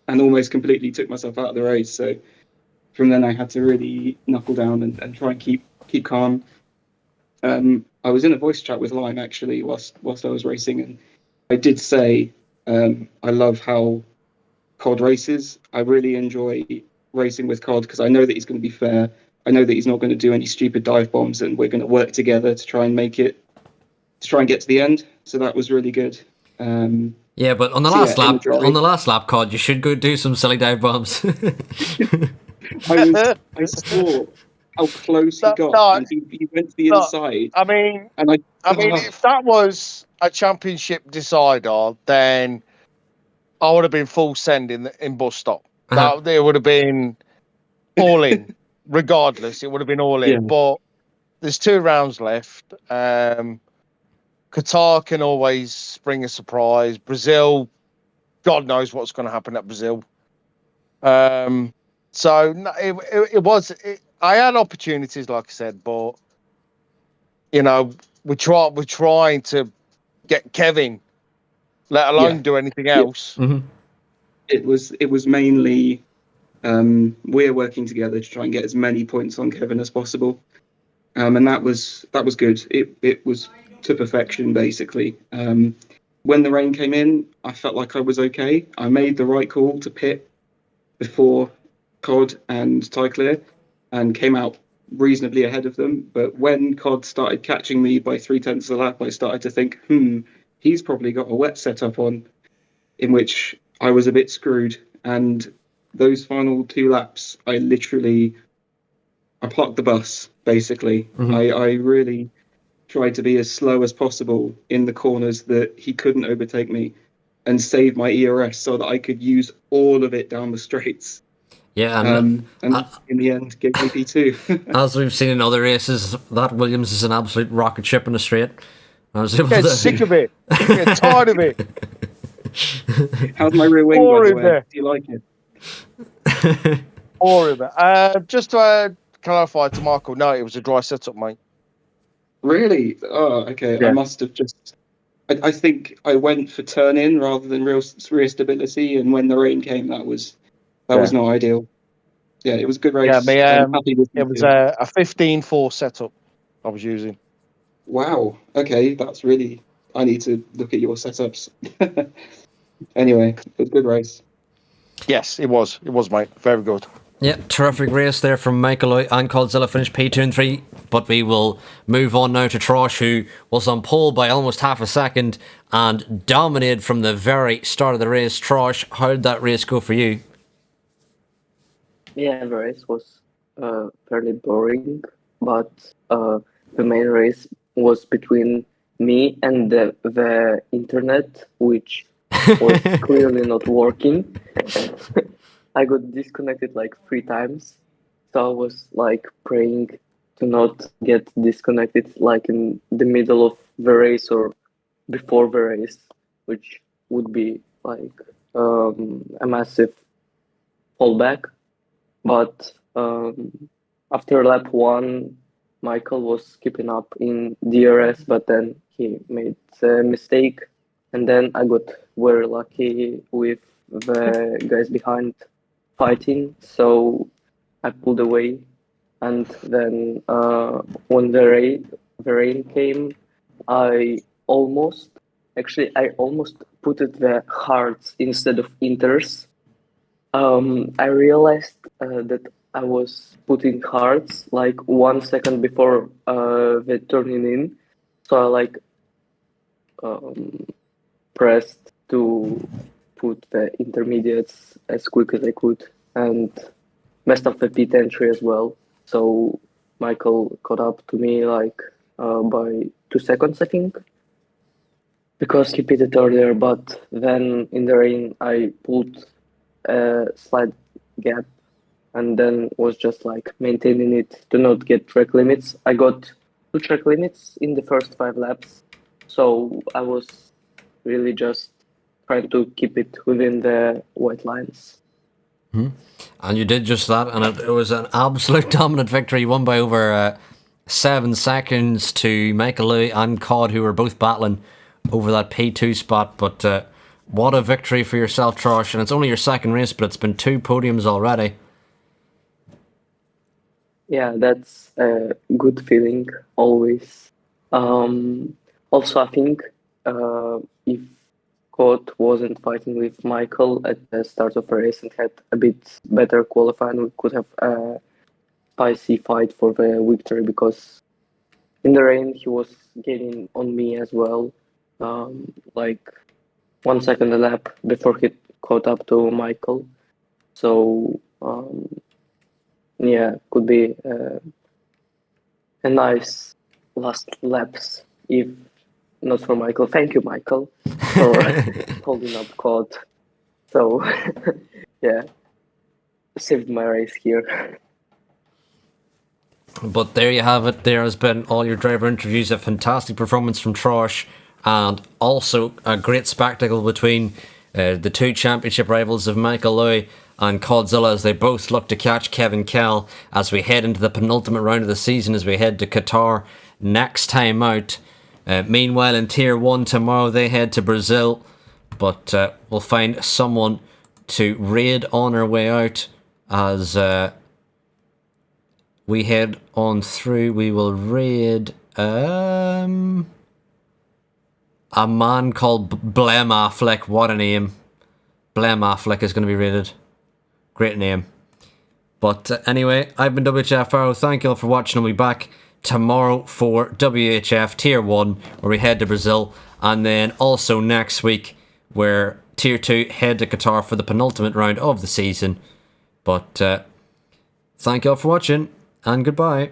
and almost completely took myself out of the race. So from then, I had to really knuckle down and try and keep calm. I was in a voice chat with Lime actually whilst I was racing, and I did say I love how COD races. I really enjoy racing with COD because I know that he's going to be fair. I know that he's not going to do any stupid dive bombs, and we're going to work together to try and get to the end. So that was really good. Yeah, but on the So yeah, last in the lap, dry, on the last lap, COD, you should go do some silly dive bombs. I saw how close he No, got, no, and he went to the no. inside, I mean, and I mean, if that was a championship decider, then I would have been full send in bus stop. Uh-huh. That there would have been all in, regardless. It would have been all yeah, in. But there's 2 rounds left. Qatar can always spring a surprise. Brazil, God knows what's going to happen at Brazil. So no, it was. I had opportunities, like I said, but you know, we're trying to get Kevin, let yeah, alone do anything yeah. else. Hmm. It was mainly we're working together to try and get as many points on Kevin as possible. And that was good. It was to perfection basically. When the rain came in, I felt like I was okay. I made the right call to pit before Cod and Tyclear, and came out reasonably ahead of them. But when Cod started catching me by 3/10 of the lap, I started to think, he's probably got a wet setup on, in which I was a bit screwed. And those final 2 laps, I parked the bus basically. Hmm. I really tried to be as slow as possible in the corners that he couldn't overtake me, and save my ERS so that I could use all of it down the straights. Yeah, And uh, that, in the end, gave me P2. as we've seen in other races, that Williams is an absolute rocket ship in the straight. I was able Get to. sick of it. Get tired of it. How's my rear wing, by the Boring way? there. Do you like it? Boring. Just to clarify to Michael, no, it was a dry setup, mate. Really? Oh, okay. I Yeah. must have just. I think I went for turn in rather than rear stability, and when the rain came, that was Yeah. not ideal. Yeah, it was a good Yeah, race. me. I'm happy with It you was too. a 15-4 setup I was using. Wow. Okay, that's really. I need to look at your setups. Anyway, it was a good race. Yes, it was. It was, mate. Very good. Yeah, terrific race there from Michael and Coldzilla finished P2 and 3, but we will move on now to Trosh, who was on pole by almost half a second and dominated from the very start of the race. Trosh, how did that race go for you? Yeah, the race was fairly boring, but the main race was between me and the internet, which was clearly not working. I got disconnected like 3 times, so I was like praying to not get disconnected like in the middle of the race or before the race, which would be like a massive fallback. But after lap one, Michael was keeping up in DRS, but then he made a mistake, and then I got very lucky with the guys behind fighting, so I pulled away. And then when the rain came, I almost I almost put it the hearts instead of inters. I realized that I was putting hearts like 1 second before the turning in, so I like um, pressed put the intermediates as quick as I could and messed up the pit entry as well. So Michael caught up to me like by 2 seconds, I think, because he pitted earlier. But then in the rain, I pulled a slight gap and then was just like maintaining it to not get track limits. I got 2 track limits in the first 5 laps, so I was really just trying to keep it within the white lines. And you did just that, and it was an absolute dominant victory. You won by over 7 seconds to Michael Louis and Cod, who were both battling over that P2 spot. But what a victory for yourself, Trosh. And it's only your second race, but it's been 2 podiums already. Yeah, that's a good feeling always. Also, I think if Cod wasn't fighting with Michael at the start of the race and had a bit better qualifying, we could have a spicy fight for the victory, because in the rain he was getting on me as well, like 1 second a lap before he caught up to Michael. So yeah, could be a nice last laps if not for Michael. Thank you, Michael, for holding up Cod. So yeah, saved my race here. But there you have it. There has been all your driver interviews. A fantastic performance from Trosh, and also a great spectacle between the 2 championship rivals of Michael Louis and Codzilla, as they both look to catch Kevin Kell as we head into the penultimate round of the season, as we head to Qatar next time out. Meanwhile, in Tier 1 tomorrow, they head to Brazil, but we'll find someone to raid on our way out as we head on through. We will raid a man called Blem Affleck. What a name. Blem Affleck is going to be raided. Great name. But anyway, I've been WHF Arrow. Thank you all for watching. I'll be back tomorrow for WHF Tier 1, where we head to Brazil. And then also next week, where Tier 2 head to Qatar for the penultimate round of the season. But thank you all for watching, and goodbye.